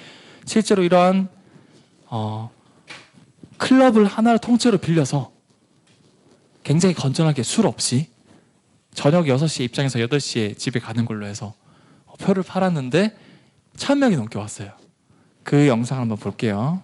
실제로 이러한 클럽을 하나를 통째로 빌려서 굉장히 건전하게 술 없이 저녁 6시에 입장해서 8시에 집에 가는 걸로 해서 표를 팔았는데 1000명이 넘게 왔어요. 그 영상 한번 볼게요.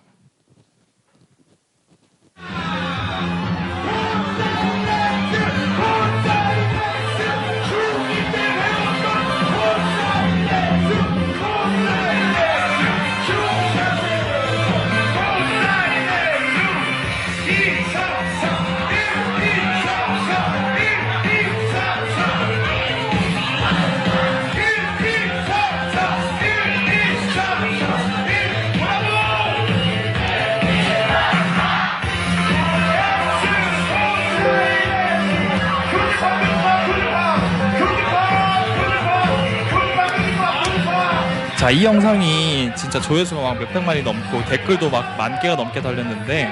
자, 이 영상이 진짜 조회수가 막 몇백만이 넘고 댓글도 막 10,000개가 넘게 달렸는데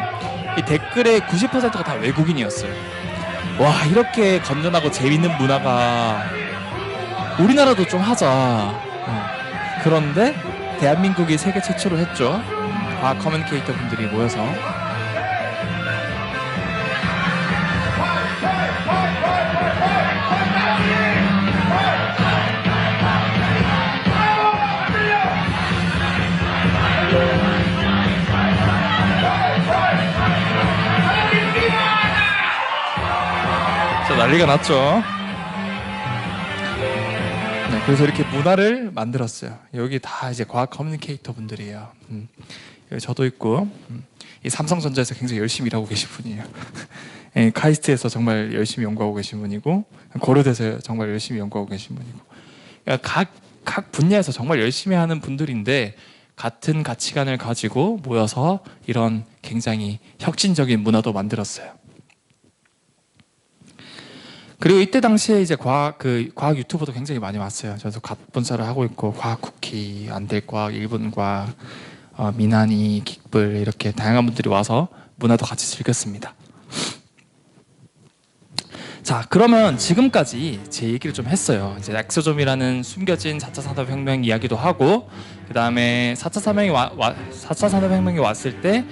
이 댓글의 90%가 다 외국인이었어요. 와, 이렇게 건전하고 재밌는 문화가 우리나라도 좀 하자. 그런데 대한민국이 세계 최초로 했죠. 과학 커뮤니케이터 분들이 모여서. 난리가 났죠. 네, 그래서 이렇게 문화를 만들었어요. 여기 다 이제 과학 커뮤니케이터 분들이에요. 여기 저도 있고, 이 삼성전자에서 굉장히 열심히 일하고 계신 분이에요. 예, 카이스트에서 정말 열심히 연구하고 계신 분이고, 고려대에서 정말 열심히 연구하고 계신 분이고, 그러니까 각 분야에서 정말 열심히 하는 분들인데 같은 가치관을 가지고 모여서 이런 굉장히 혁신적인 문화도 만들었어요. 그리고 이때 당시에 이제 과학 유튜버도 굉장히 많이 왔어요. 저도 갓본사를 하고 있고 과학 쿠키, 안될과학, 일본과학, 미나니, 긱블 이렇게 다양한 분들이 와서 문화도 같이 즐겼습니다. 자, 그러면 지금까지 제 얘기를 좀 했어요. 이제 엑소점이라는 숨겨진 4차 산업혁명 이야기도 하고, 그 다음에 4차 산업혁명이 왔을 때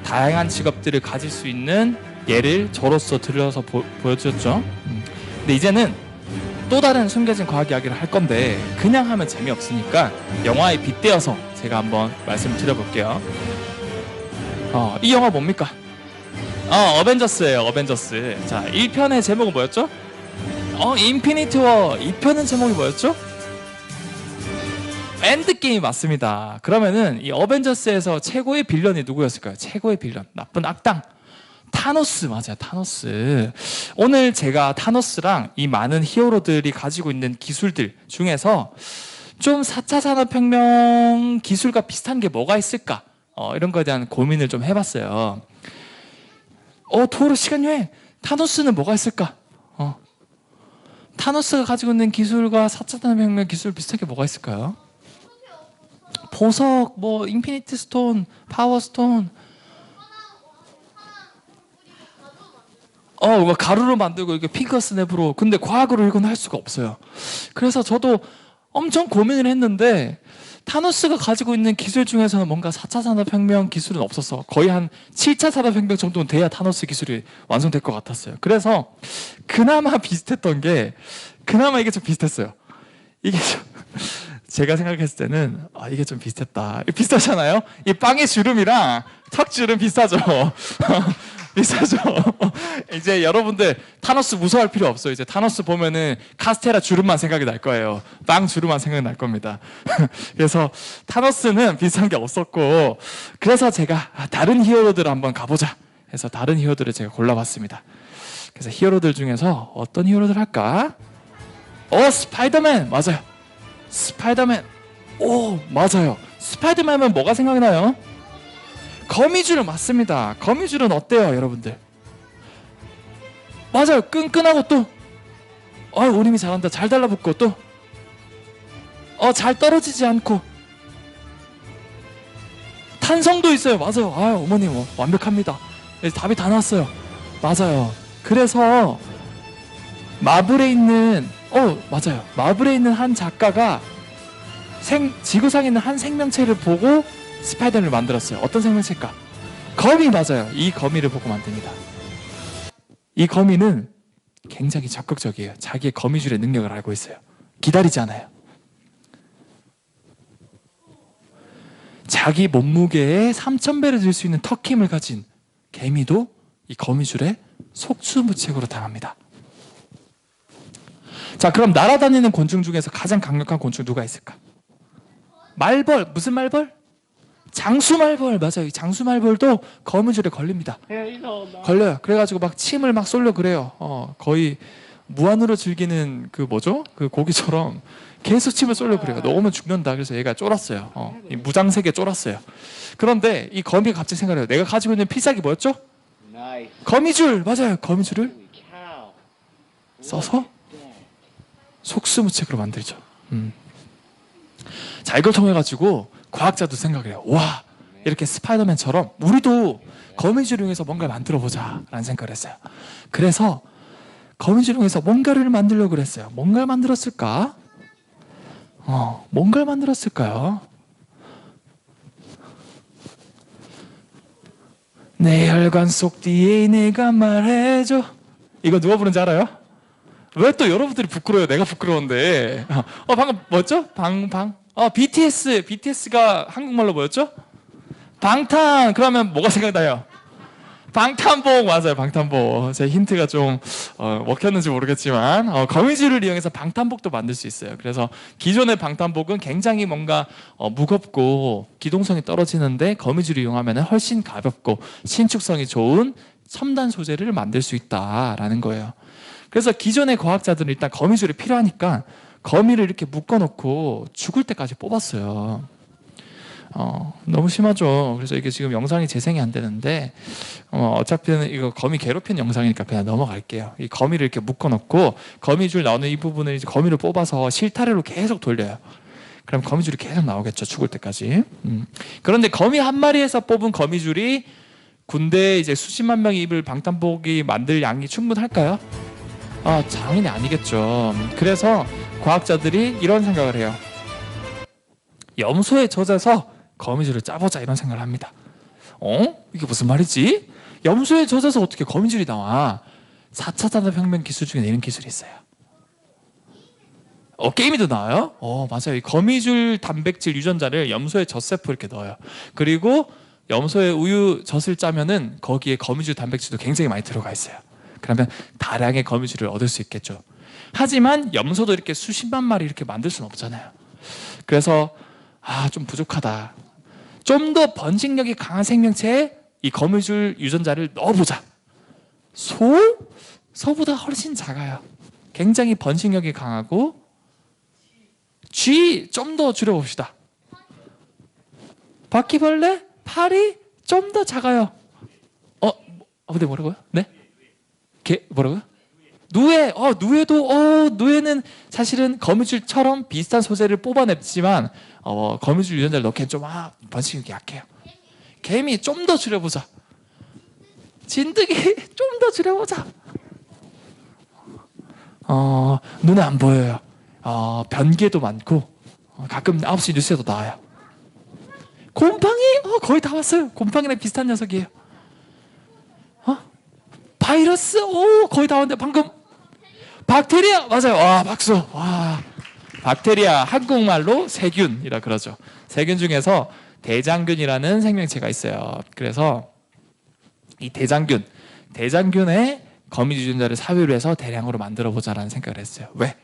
다양한 직업들을 가질 수 있는 예를 저로서 들여서 보여주었죠. 근데 이제는 또 다른 숨겨진 과학 이야기를 할 건데 그냥 하면 재미없으니까 영화에 빗대어서 제가 한번 말씀드려볼게요. 이 영화 뭡니까? 어벤져스예요. 어벤져스. 자, 1편의 제목은 뭐였죠? 인피니티 워. 2편의 제목이 뭐였죠? 엔드게임 맞습니다. 그러면은 이 어벤져스에서 최고의 빌런이 누구였을까요? 최고의 빌런, 나쁜 악당 타노스. 맞아요, 타노스. 오늘 제가 타노스랑 이 많은 히어로들이 가지고 있는 기술들 중에서 좀 4차 산업혁명 기술과 비슷한 게 뭐가 있을까? 이런 거에 대한 고민을 좀 해봤어요. 토르 시간 여행. 타노스는 뭐가 있을까? 타노스가 가지고 있는 기술과 4차 산업혁명 기술 비슷한 게 뭐가 있을까요? 보석, 뭐 인피니티 스톤, 파워 스톤. 뭐 가루로 만들고 이게 핑거 스냅으로. 근데 과학으로 이건 할 수가 없어요. 그래서 저도 엄청 고민을 했는데 타노스가 가지고 있는 기술 중에서는 뭔가 4차 산업혁명 기술은 없었어. 거의 한 7차 산업혁명 정도는 돼야 타노스 기술이 완성될 것 같았어요. 그래서 그나마 비슷했던 게, 그나마 이게 좀 비슷했어요. 이게 좀 제가 생각했을 때는 이게 좀 비슷했다. 비슷하잖아요? 이 빵의 주름이랑 턱 주름 비슷하죠? 비슷하죠? 이제 여러분들 타노스 무서워할 필요 없어요. 이제 타노스 보면은 카스테라 주름만 생각이 날 거예요. 빵 주름만 생각이 날 겁니다. 그래서 타노스는 비슷한 게 없었고, 그래서 제가 다른 히어로들을 한번 가보자 해서 다른 히어로들을 제가 골라봤습니다. 그래서 히어로들 중에서 어떤 히어로들 할까? 스파이더맨. 맞아요. 스파이더맨. 맞아요. 스파이더맨 하면 뭐가 생각이 나요? 거미줄. 맞습니다. 거미줄은 어때요, 여러분들? 맞아요. 끈끈하고 또 오림이 잘한다. 잘 달라붙고 또 잘 떨어지지 않고 탄성도 있어요. 맞아요. 어머님 완벽합니다. 답이 다 나왔어요. 맞아요. 그래서 마블에 있는 맞아요. 마블에 있는 한 작가가 지구상에 있는 한 생명체를 보고 스파이더맨을 만들었어요. 어떤 생명체일까? 거미. 맞아요. 이 거미를 보고 만듭니다. 이 거미는 굉장히 적극적이에요. 자기의 거미줄의 능력을 알고 있어요. 기다리지 않아요. 자기 몸무게의 3000배를 들 수 있는 턱 힘을 가진 개미도 이 거미줄에 속수무책으로 당합니다. 자, 그럼 날아다니는 곤충 중에서 가장 강력한 곤충 누가 있을까? 말벌. 무슨 말벌? 장수말벌. 맞아요. 이 장수말벌도 거미줄에 걸립니다. 걸려요. 그래가지고 막 침을 막 쏠려 그래요. 거의 무한으로 즐기는 그 뭐죠? 그 고기처럼 계속 침을 쏠려 그래요. 넣으면 죽는다. 그래서 얘가 쫄았어요. 이 무장색에 쫄았어요. 그런데 이 거미가 갑자기 생각해요. 내가 가지고 있는 필살기 뭐였죠? 거미줄. 맞아요. 거미줄을 써서 속수무책으로 만들죠. 자, 이걸 통해 가지고 과학자도 생각을 해요. 와, 이렇게 스파이더맨처럼 우리도 거미줄 이용해서 뭔가를 만들어 보자 라는 생각을 했어요. 그래서 거미줄 이용해서 뭔가를 만들려고 그랬어요. 뭔가를 만들었을까? 뭔가를 만들었을까요? 내 혈관 속 DNA가 말해줘. 이거 누가 부른지 알아요? 왜 또 여러분들이 부끄러워요? 내가 부끄러운데. 방금 뭐였죠? BTS가 한국말로 뭐였죠? 방탄. 그러면 뭐가 생각나요? 방탄복. 맞아요. 방탄복. 제 힌트가 좀 먹혔는지 모르겠지만 거미줄을 이용해서 방탄복도 만들 수 있어요. 그래서 기존의 방탄복은 굉장히 뭔가 무겁고 기동성이 떨어지는데 거미줄을 이용하면 훨씬 가볍고 신축성이 좋은 첨단 소재를 만들 수 있다라는 거예요. 그래서 기존의 과학자들은 일단 거미줄이 필요하니까 거미를 이렇게 묶어놓고 죽을 때까지 뽑았어요. 너무 심하죠. 그래서 이게 지금 영상이 재생이 안 되는데 어차피는 이거 거미 괴롭힌 영상이니까 그냥 넘어갈게요. 이 거미를 이렇게 묶어놓고 거미줄 나오는 이 부분을 이제 거미를 뽑아서 실타래로 계속 돌려요. 그럼 거미줄이 계속 나오겠죠. 죽을 때까지. 그런데 거미 한 마리에서 뽑은 거미줄이 군대 이제 수십만 명이 입을 방탄복이 만들 양이 충분할까요? 당연히 아니겠죠. 그래서 과학자들이 이런 생각을 해요. 염소에 젖어서 거미줄을 짜보자 이런 생각을 합니다. 이게 무슨 말이지? 염소에 젖어서 어떻게 거미줄이 나와? 4차 산업혁명 기술 중에 이런 기술이 있어요. 게임에도 나와요? 맞아요. 이 거미줄 단백질 유전자를 염소의 젖세포 이렇게 넣어요. 그리고 염소의 우유 젖을 짜면은 거기에 거미줄 단백질도 굉장히 많이 들어가 있어요. 그러면 다량의 거미줄을 얻을 수 있겠죠. 하지만 염소도 이렇게 수십만 마리 이렇게 만들 수는 없잖아요. 그래서 좀 부족하다. 좀 더 번식력이 강한 생명체에 이 거미줄 유전자를 넣어보자. 소보다 훨씬 작아요. 굉장히 번식력이 강하고 쥐 좀 더 줄여봅시다. 바퀴벌레, 파리 좀 더 작아요. 근데 뭐라고요? 네? 뭐라고요? 누에는 사실은 거미줄처럼 비슷한 소재를 뽑아냈지만 거미줄 유전자를 넣기엔 좀 번식력이 약해요. 개미 좀 더 줄여보자. 진드기 좀 더 줄여보자. 눈에 안 보여요. 변기에도 많고 가끔 9시 뉴스에도 나와요. 곰팡이 거의 다 왔어요. 곰팡이랑 비슷한 녀석이에요. 바이러스 거의 다 왔는데 방금 박테리아 맞아요. 와 박수. 와 박테리아 한국말로 세균이라 그러죠. 세균 중에서 대장균이라는 생명체가 있어요. 그래서 이 대장균의 거미줄 유전자를 삽입을 해서 대량으로 만들어 보자라는 생각을 했어요. 왜?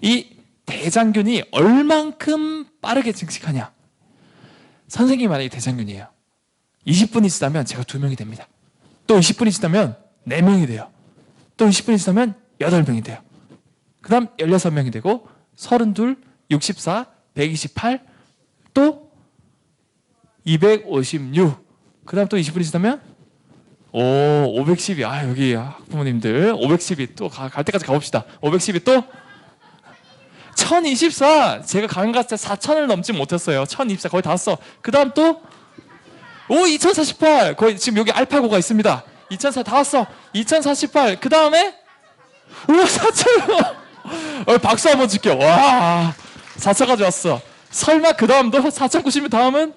이 대장균이 얼만큼 빠르게 증식하냐? 선생님이 만약에 대장균이에요. 20분이 지나면 제가 2명이 됩니다. 또 20분이 지나면 4명이 돼요. 또 20분이 지나면 8명이 돼요. 그 다음 16명이 되고 32, 64, 128, 또 256. 그 다음 또 20분이 지나면 512. 여기 학부모님들 512 또 갈 때까지 가봅시다. 512 또 1024. 제가 강연 갔을 때 4000을 넘지 못했어요. 1024 거의 다 왔어. 그 다음 또 2048. 거의 지금 여기 알파고가 있습니다. 2004 다 왔어. 2048. 그 다음에 4000. 박수 한번 줄게요. 와 4차까지 왔어. 설마 그 다음도 4090 다음은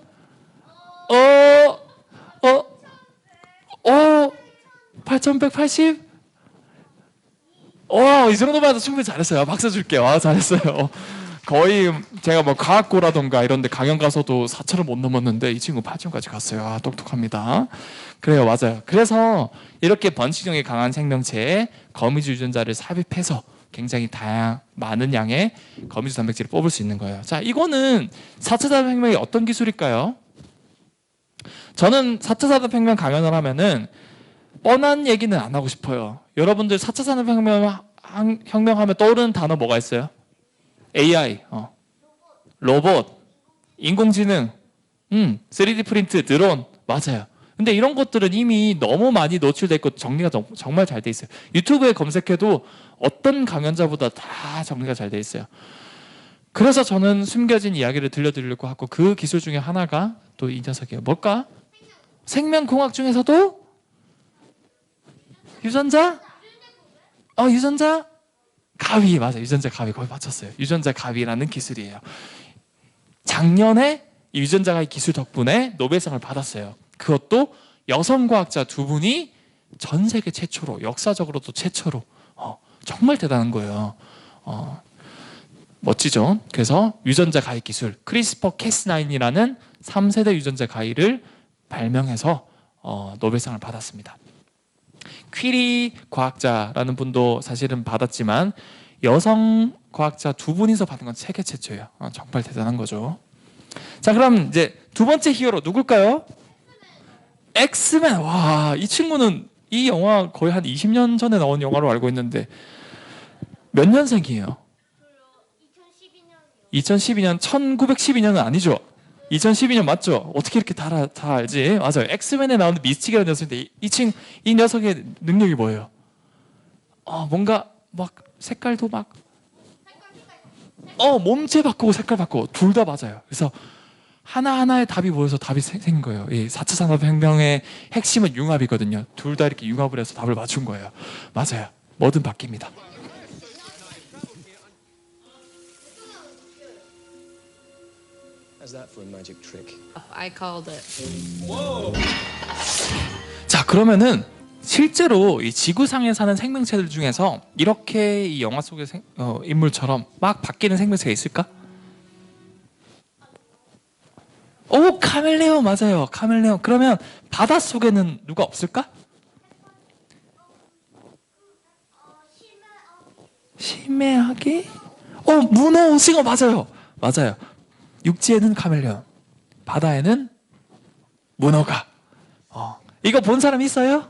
8180. 이 정도만 해도 충분히 잘했어요. 박수 줄게요. 잘했어요. 거의 제가 뭐 과학고라던가 이런 데 강연 가서도 4천을 못 넘었는데 이 친구 8천까지 갔어요. 똑똑합니다. 그래요. 맞아요. 그래서 이렇게 번식력이 강한 생명체에 거미줄 유전자를 삽입해서 굉장히 많은 양의 거미줄 단백질을 뽑을 수 있는 거예요. 자, 이거는 4차 산업혁명의 어떤 기술일까요? 저는 4차 산업혁명 강연을 하면은 뻔한 얘기는 안 하고 싶어요. 여러분들 4차 산업혁명 하면 떠오르는 단어 뭐가 있어요? AI, 로봇, 인공지능, 3D 프린트, 드론. 맞아요. 근데 이런 것들은 이미 너무 많이 노출됐고 정리가 정말 잘 돼 있어요. 유튜브에 검색해도 어떤 강연자보다 다 정리가 잘 돼 있어요. 그래서 저는 숨겨진 이야기를 들려드리려고 하고 그 기술 중에 하나가 또 이 녀석이에요. 뭘까? 생명공학 중에서도 유전자? 유전자? 가위. 맞아요. 유전자 가위. 거의 맞췄어요. 유전자 가위라는 기술이에요. 작년에 이 유전자 가위 기술 덕분에 노벨상을 받았어요. 그것도 여성 과학자 2분이 전 세계 최초로, 역사적으로도 최초로. 정말 대단한 거예요. 멋지죠? 그래서 유전자 가위 기술, 크리스퍼 캐스9이라는 3세대 유전자 가위를 발명해서 노벨상을 받았습니다. 퀴리 과학자라는 분도 사실은 받았지만 여성 과학자 2분이서 받은 건 세계 최초예요. 정말 대단한 거죠. 자, 그럼 이제 두 번째 히어로 누굴까요? 엑스맨. 와, 이 친구는 이 영화 거의 한 20년 전에 나온 영화로 알고 있는데 몇 년생이에요? 2012년. 1912년은 아니죠? 2012년 맞죠? 어떻게 이렇게 다 알지? 맞아요. 엑스맨에 나오는 미스틱이라는 녀석인데 이 녀석의 능력이 뭐예요? 뭔가 막 색깔도 막 몸체 바꾸고 색깔 바꾸고 둘 다 맞아요. 그래서 하나하나의 답이 모여서 답이 생긴 거예요. 이 4차 산업혁명의 핵심은 융합이거든요. 둘 다 이렇게 융합을 해서 답을 맞춘 거예요. 맞아요. 뭐든 바뀝니다. How's that for a magic trick? I called it. 자, 그러면은 실제로 이 지구상에 사는 생명체들 중에서 이렇게 이 영화 속의 인물처럼 막 바뀌는 생명체가 있을까? 오, 카멜레온 맞아요. 카멜레온. 그러면 바닷속에는 누가 없을까? 심해하게? 문어, 오징어 맞아요. 맞아요. 육지에는 카멜레온, 바다에는 문어가. 이거 본 사람 있어요?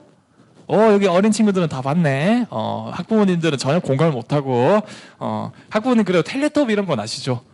여기 어린 친구들은 다 봤네. 학부모님들은 전혀 공감을 못하고, 학부모님 그래도 텔레토비 이런 건 아시죠?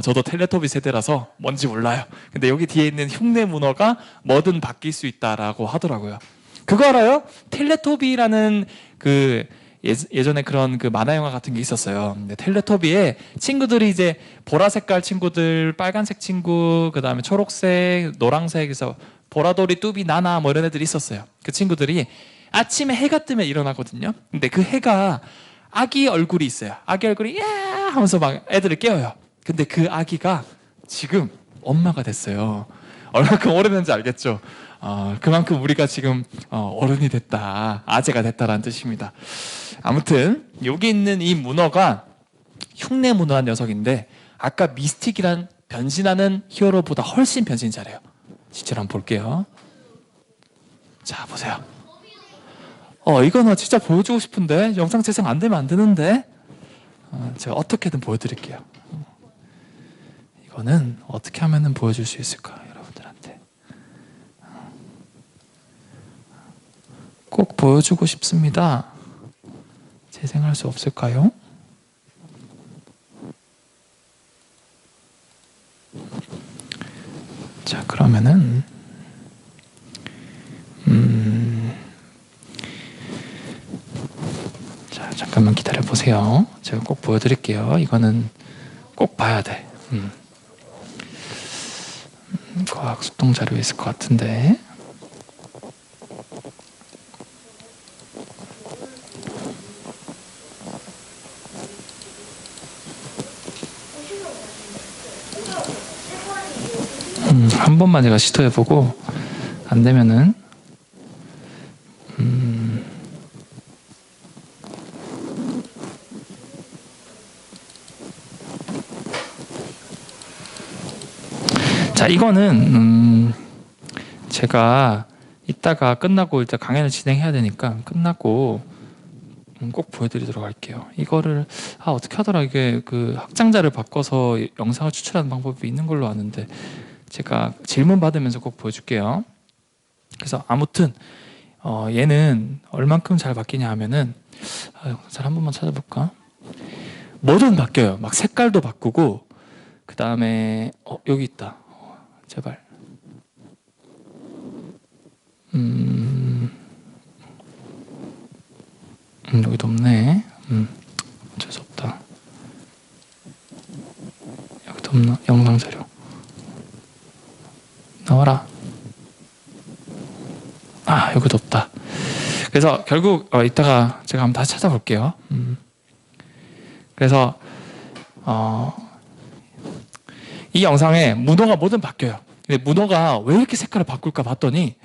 저도 텔레토비 세대라서 뭔지 몰라요. 근데 여기 뒤에 있는 흉내 문어가 뭐든 바뀔 수 있다라고 하더라고요. 그거 알아요? 텔레토비라는 그 예전에 그런 그 만화 영화 같은 게 있었어요. 근데 텔레토비에 친구들이 이제 보라 색깔 친구들, 빨간색 친구, 그 다음에 초록색, 노란색에서 보라돌이, 뚜비, 나나 뭐 이런 애들이 있었어요. 그 친구들이 아침에 해가 뜨면 일어나거든요. 근데 그 해가 아기 얼굴이 있어요. 아기 얼굴이 야 하면서 막 애들을 깨워요. 근데 그 아기가 지금 엄마가 됐어요. 얼마큼 오래된지 알겠죠? 그만큼 우리가 지금 어른이 됐다, 아재가 됐다라는 뜻입니다. 아무튼 여기 있는 이 문어가 흉내 문어한 녀석인데 아까 미스틱이란 변신하는 히어로보다 훨씬 변신 잘해요. 실제로 한번 볼게요. 자, 보세요. 이거 나 진짜 보여주고 싶은데 영상 재생 안 되면 안 되는데 제가 어떻게든 보여드릴게요. 이거는 어떻게 하면 보여줄 수 있을까, 여러분들한테. 꼭 보여주고 싶습니다. 재생할 수 없을까요? 자, 그러면은 자, 잠깐만 기다려 보세요. 제가 꼭 보여드릴게요. 이거는 꼭 봐야 돼. 과학 수동 자료에 있을 것 같은데. 한 번만 제가 시도해보고 안 되면은 자, 이거는 제가 이따가 끝나고 일단 강연을 진행해야 되니까 끝나고 꼭 보여드리도록 할게요. 이거를 어떻게 하더라, 이게 그 확장자를 바꿔서 영상을 추출하는 방법이 있는 걸로 아는데 제가 질문 받으면서 꼭 보여줄게요. 그래서 아무튼 얘는 얼만큼 잘 바뀌냐 하면은 잘 한 번만 찾아볼까? 뭐든 바뀌어요. 막 색깔도 바꾸고 그 다음에 여기 있다. 제발. 여기도 없네. 어쩔 수 없다. 여기도 없나? 영상 자료. 나와라. 여기도 없다. 그래서 결국 이따가 제가 한번 다시 찾아볼게요. 그래서 이 영상에 문어가 뭐든 바뀌어요. 근데 문어가 왜 이렇게 색깔을 바꿀까 봤더니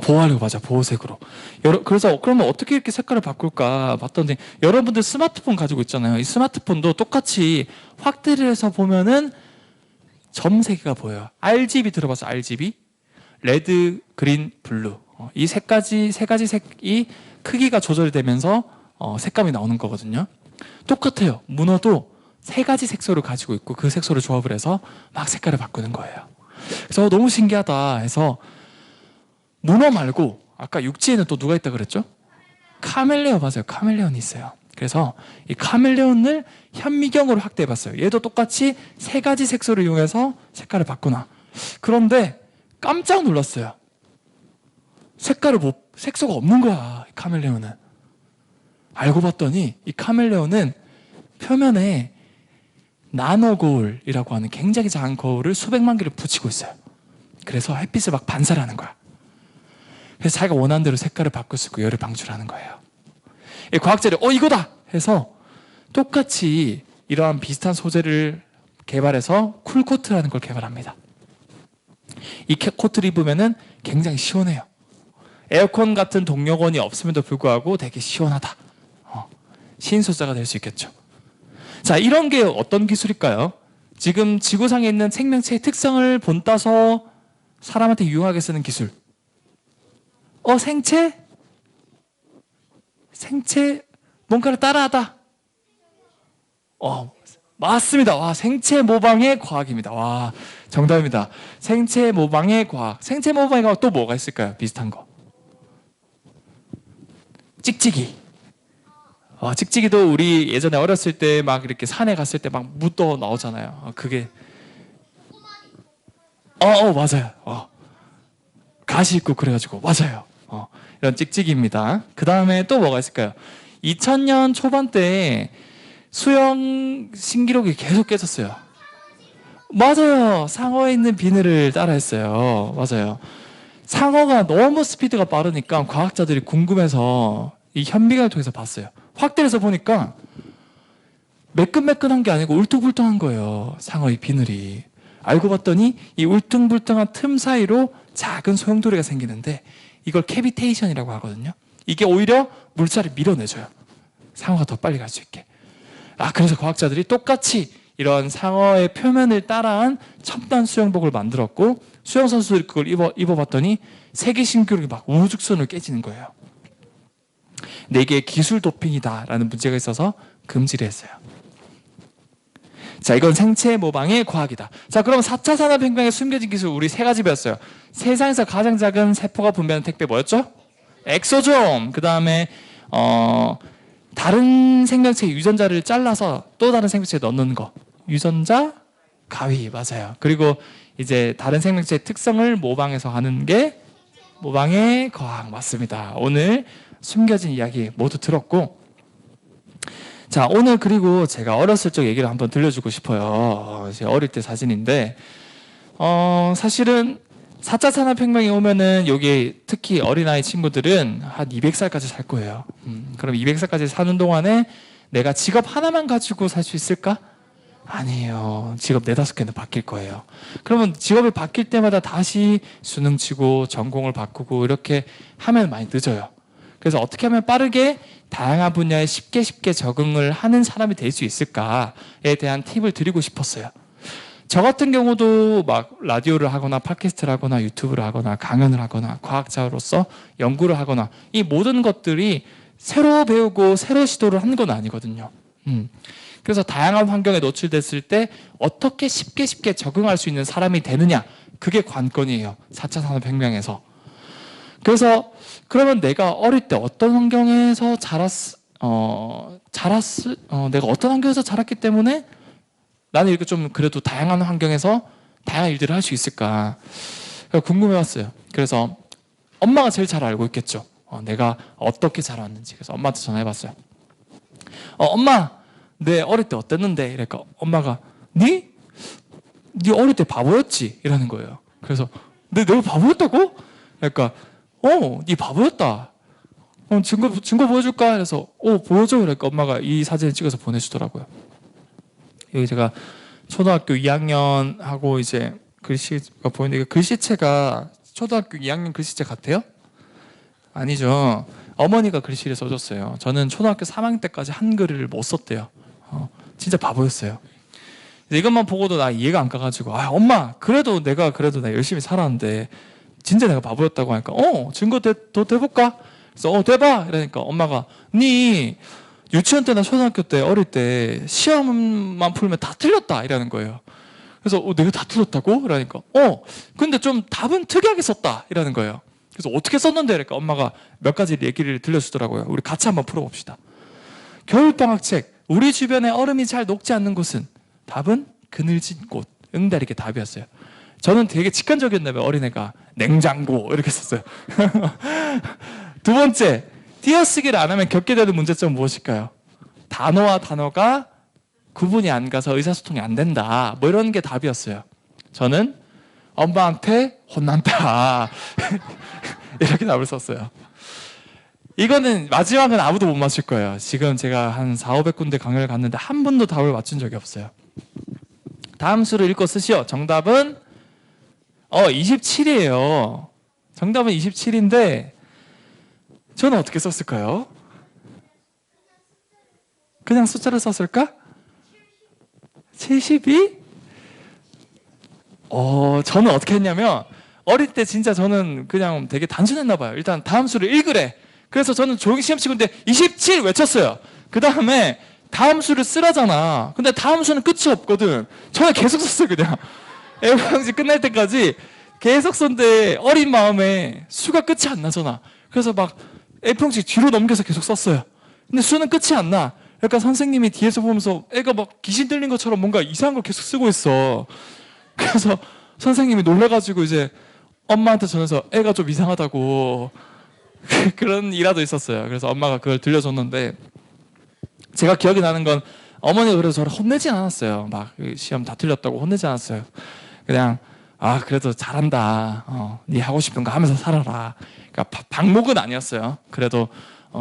보호하려고, 맞아, 보호색으로. 그래서 그러면 어떻게 이렇게 색깔을 바꿀까 봤더니 여러분들 스마트폰 가지고 있잖아요. 이 스마트폰도 똑같이 확대를 해서 보면은 점 세 개가 보여요. RGB 들어봤어? RGB? 레드, 그린, 블루. 이 세 가지 색이 크기가 조절이 되면서 색감이 나오는 거거든요. 똑같아요. 문어도 세 가지 색소를 가지고 있고 그 색소를 조합을 해서 막 색깔을 바꾸는 거예요. 그래서 너무 신기하다 해서 문어 말고 아까 육지에는 또 누가 있다 그랬죠? 카멜레온, 맞아요. 카멜레온이 있어요. 그래서 이 카멜레온을 현미경으로 확대해봤어요. 얘도 똑같이 세 가지 색소를 이용해서 색깔을 바꾸나. 그런데 깜짝 놀랐어요. 색소가 없는 거야, 이 카멜레온은. 알고 봤더니 이 카멜레온은 표면에 나노 거울이라고 하는 굉장히 작은 거울을 수백만 개를 붙이고 있어요. 그래서 햇빛을 막 반사하는 거야. 그래서 자기가 원하는 대로 색깔을 바꿀 수 있고 열을 방출하는 거예요. 이 과학자들이 이거다 해서 똑같이 이러한 비슷한 소재를 개발해서 쿨코트라는 걸 개발합니다. 이 코트를 입으면은 굉장히 시원해요. 에어컨 같은 동력원이 없음에도 불구하고 되게 시원하다. 시인소자가 될 수 있겠죠. 자, 이런 게 어떤 기술일까요? 지금 지구상에 있는 생명체의 특성을 본따서 사람한테 유용하게 쓰는 기술. 생체? 생체 뭔가를 따라하다. 맞습니다. 와, 생체 모방의 과학입니다. 와, 정답입니다. 생체 모방의 과학. 생체 모방의 과학 또 뭐가 있을까요? 비슷한 거. 찍찍이. 찍찍이도 우리 예전에 어렸을 때 막 이렇게 산에 갔을 때 막 묻어 나오잖아요. 그게 맞아요. 가시 있고 그래가지고 맞아요. 이런 찍찍이입니다. 그 다음에 또 뭐가 있을까요? 2000년 초반 때 수영 신기록이 계속 깨졌어요. 맞아요. 상어에 있는 비늘을 따라했어요. 맞아요. 상어가 너무 스피드가 빠르니까 과학자들이 궁금해서 이 현미경을 통해서 봤어요. 확대해서 보니까 매끈매끈한 게 아니고 울퉁불퉁한 거예요. 상어의 비늘이. 알고 봤더니 이 울퉁불퉁한 틈 사이로 작은 소용돌이가 생기는데 이걸 캐비테이션이라고 하거든요. 이게 오히려 물살을 밀어내줘요. 상어가 더 빨리 갈 수 있게. 그래서 과학자들이 똑같이 이런 상어의 표면을 따라한 첨단 수영복을 만들었고 수영 선수들이 그걸 입어봤더니 세계 신기록이 막 우후죽순으로 깨지는 거예요. 근데 이게 기술 도핑이다라는 문제가 있어서 금지를 했어요. 자, 이건 생체 모방의 과학이다. 자, 그럼 4차 산업혁명에 숨겨진 기술 우리 세 가지 배웠어요. 세상에서 가장 작은 세포가 분배하는 택배 뭐였죠? 엑소솜. 그 다음에 다른 생명체의 유전자를 잘라서 또 다른 생명체에 넣는 거. 유전자 가위. 맞아요. 그리고 이제 다른 생명체의 특성을 모방해서 하는 게 모방의 과학. 맞습니다. 오늘 숨겨진 이야기 모두 들었고, 자, 오늘 그리고 제가 어렸을 적 얘기를 한번 들려주고 싶어요. 제 어릴 때 사진인데, 사실은 4차 산업혁명이 오면은 여기 특히 어린아이 친구들은 한 200살까지 살 거예요. 그럼 200살까지 사는 동안에 내가 직업 하나만 가지고 살 수 있을까? 아니에요. 직업 4-5개는 바뀔 거예요. 그러면 직업이 바뀔 때마다 다시 수능 치고 전공을 바꾸고 이렇게 하면 많이 늦어요. 그래서 어떻게 하면 빠르게 다양한 분야에 쉽게 적응을 하는 사람이 될 수 있을까에 대한 팁을 드리고 싶었어요. 저 같은 경우도 막 라디오를 하거나 팟캐스트를 하거나 유튜브를 하거나 강연을 하거나 과학자로서 연구를 하거나 이 모든 것들이 새로 배우고 새로 시도를 한 건 아니거든요. 그래서 다양한 환경에 노출됐을 때 어떻게 쉽게 적응할 수 있는 사람이 되느냐, 그게 관건이에요. 4차 산업혁명에서. 그래서 그러면 내가 어릴 때 어떤 환경에서 내가 어떤 환경에서 자랐기 때문에 나는 이렇게 좀 그래도 다양한 환경에서 다양한 일들을 할 수 있을까 궁금해왔어요. 그래서 엄마가 제일 잘 알고 있겠죠. 내가 어떻게 자랐는지. 그래서 엄마한테 전화해봤어요. 엄마, 내 어릴 때 어땠는데? 이러니까 엄마가 네 어릴 때 바보였지? 이러는 거예요. 그래서 내가 바보였다고? 그러니까 네 바보였다. 증거 보여줄까? 그래서 보여줘. 그러니까 엄마가 이 사진을 찍어서 보내주더라고요. 여기 제가 초등학교 2학년 하고 이제 글씨가 보이는데 글씨체가 초등학교 2학년 글씨체 같아요? 아니죠. 어머니가 글씨를 써줬어요. 저는 초등학교 3학년 때까지 한글을 못 썼대요. 진짜 바보였어요. 이것만 보고도 나 이해가 안 가가지고 엄마 그래도 내가 열심히 살았는데 진짜 내가 바보였다고 하니까 증거 더 대볼까? 그래서 대봐. 이러니까 엄마가 네 유치원 때나 초등학교 때 어릴 때 시험만 풀면 다 틀렸다 이러는 거예요. 그래서 내가 다 틀렸다고? 그러니까 근데 좀 답은 특이하게 썼다 이러는 거예요. 그래서 어떻게 썼는데? 그러니까 엄마가 몇 가지 얘기를 들려주더라고요. 우리 같이 한번 풀어봅시다. 겨울방학책 우리 주변에 얼음이 잘 녹지 않는 곳은 답은 그늘진 꽃. 응답이게 답이었어요. 저는 되게 직관적이었나 봐요. 어린애가 냉장고 이렇게 썼어요. 두 번째, 띄어쓰기를 안 하면 겪게 되는 문제점은 무엇일까요? 단어와 단어가 구분이 안 가서 의사소통이 안 된다. 뭐 이런 게 답이었어요. 저는 엄마한테 혼난다. 이렇게 답을 썼어요. 이거는 마지막은 아무도 못 맞출 거예요. 지금 제가 한 400~500군데 강연을 갔는데 한 번도 답을 맞춘 적이 없어요. 다음 수를 읽고 쓰시오. 정답은 27이에요. 정답은 27인데 저는 어떻게 썼을까요? 그냥 숫자를 썼을까? 72? 저는 어떻게 했냐면 어릴 때 진짜 저는 그냥 되게 단순했나 봐요. 일단 다음 수를 읽으래. 그래서 저는 조용히 시험 치고 있는데 27 외쳤어요. 그 다음에 다음 수를 쓰라잖아. 근데 다음 수는 끝이 없거든. 저는 계속 썼어요. 그냥 A4용지 끝날 때까지 계속 썼는데 어린 마음에 수가 끝이 안 나잖아. 그래서 막 A4용지 뒤로 넘겨서 계속 썼어요. 근데 수는 끝이 안 나. 그러니까 선생님이 뒤에서 보면서 애가 막 귀신 들린 것처럼 뭔가 이상한 걸 계속 쓰고 있어. 그래서 선생님이 놀라가지고 이제 엄마한테 전해서 애가 좀 이상하다고 그런 일화도 있었어요. 그래서 엄마가 그걸 들려줬는데 제가 기억이 나는 건 어머니가 그래서 저를 혼내진 않았어요. 막 시험 다 틀렸다고 혼내지 않았어요. 그냥 그래도 잘한다. 네 하고 싶은 거 하면서 살아라. 그러니까 방목은 아니었어요. 그래도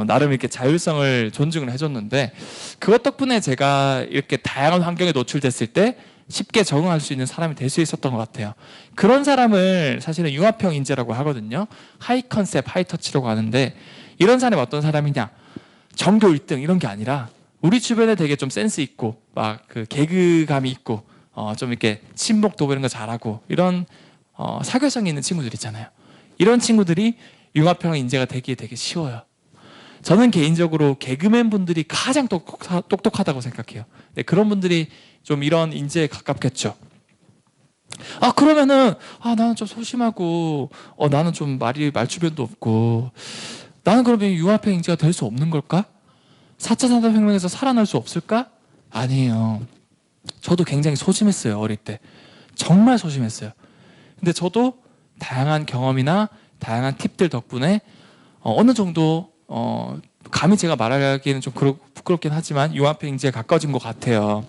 나름 이렇게 자율성을 존중을 해줬는데 그것 덕분에 제가 이렇게 다양한 환경에 노출됐을 때 쉽게 적응할 수 있는 사람이 될 수 있었던 것 같아요. 그런 사람을 사실은 융합형 인재라고 하거든요. 하이 컨셉, 하이 터치라고 하는데 이런 사람이 어떤 사람이냐? 전교 1등 이런 게 아니라 우리 주변에 되게 좀 센스 있고 막 그 개그감이 있고 좀 이렇게 친목 도구 이런 거 잘하고 이런 사교성이 있는 친구들 있잖아요. 이런 친구들이 융합형 인재가 되기에 되게 쉬워요. 저는 개인적으로 개그맨 분들이 가장 똑똑하다고 생각해요. 네, 그런 분들이 좀 이런 인재에 가깝겠죠. 그러면은 나는 좀 소심하고 나는 좀 말주변도 없고 나는 그러면 융합형 인재가 될 수 없는 걸까? 4차 산업혁명에서 살아날 수 없을까? 아니에요. 저도 굉장히 소심했어요. 어릴 때 정말 소심했어요. 근데 저도 다양한 경험이나 다양한 팁들 덕분에 어느 정도 감히 제가 말하기에는 좀 부끄럽긴 하지만 융합형 인재에 가까워진 것 같아요.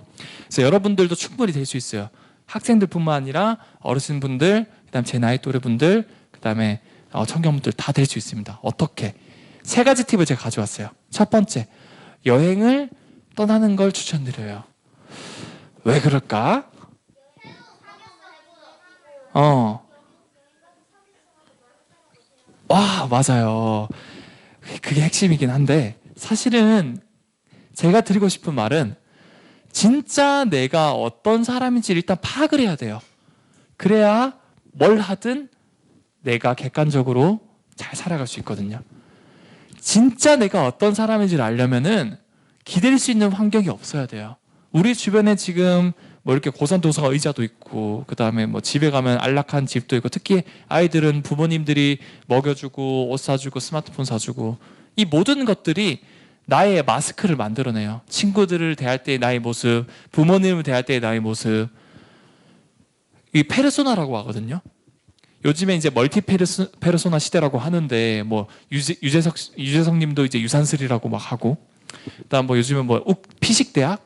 그래서 여러분들도 충분히 될 수 있어요. 학생들뿐만 아니라 어르신분들, 그다음 제 나이 또래 분들, 그다음에 청년분들 다 될 수 있습니다. 어떻게? 3가지 팁을 제가 가져왔어요. 첫 번째, 여행을 떠나는 걸 추천드려요. 왜 그럴까? 맞아요. 그게 핵심이긴 한데 사실은 제가 드리고 싶은 말은 진짜 내가 어떤 사람인지 일단 파악을 해야 돼요. 그래야 뭘 하든 내가 객관적으로 잘 살아갈 수 있거든요. 진짜 내가 어떤 사람인지를 알려면은 기댈 수 있는 환경이 없어야 돼요. 우리 주변에 지금 뭐 이렇게 고산도서가 의자도 있고 그다음에 뭐 집에 가면 안락한 집도 있고 특히 아이들은 부모님들이 먹여주고 옷 사주고 스마트폰 사주고 이 모든 것들이 나의 마스크를 만들어내요. 친구들을 대할 때의 나의 모습, 부모님을 대할 때의 나의 모습. 이 페르소나라고 하거든요. 요즘에 이제 멀티 페르소나 시대라고 하는데 뭐 유재석 님도 이제 유산슬이라고 막 하고 그다음 뭐 요즘에 뭐 피식대학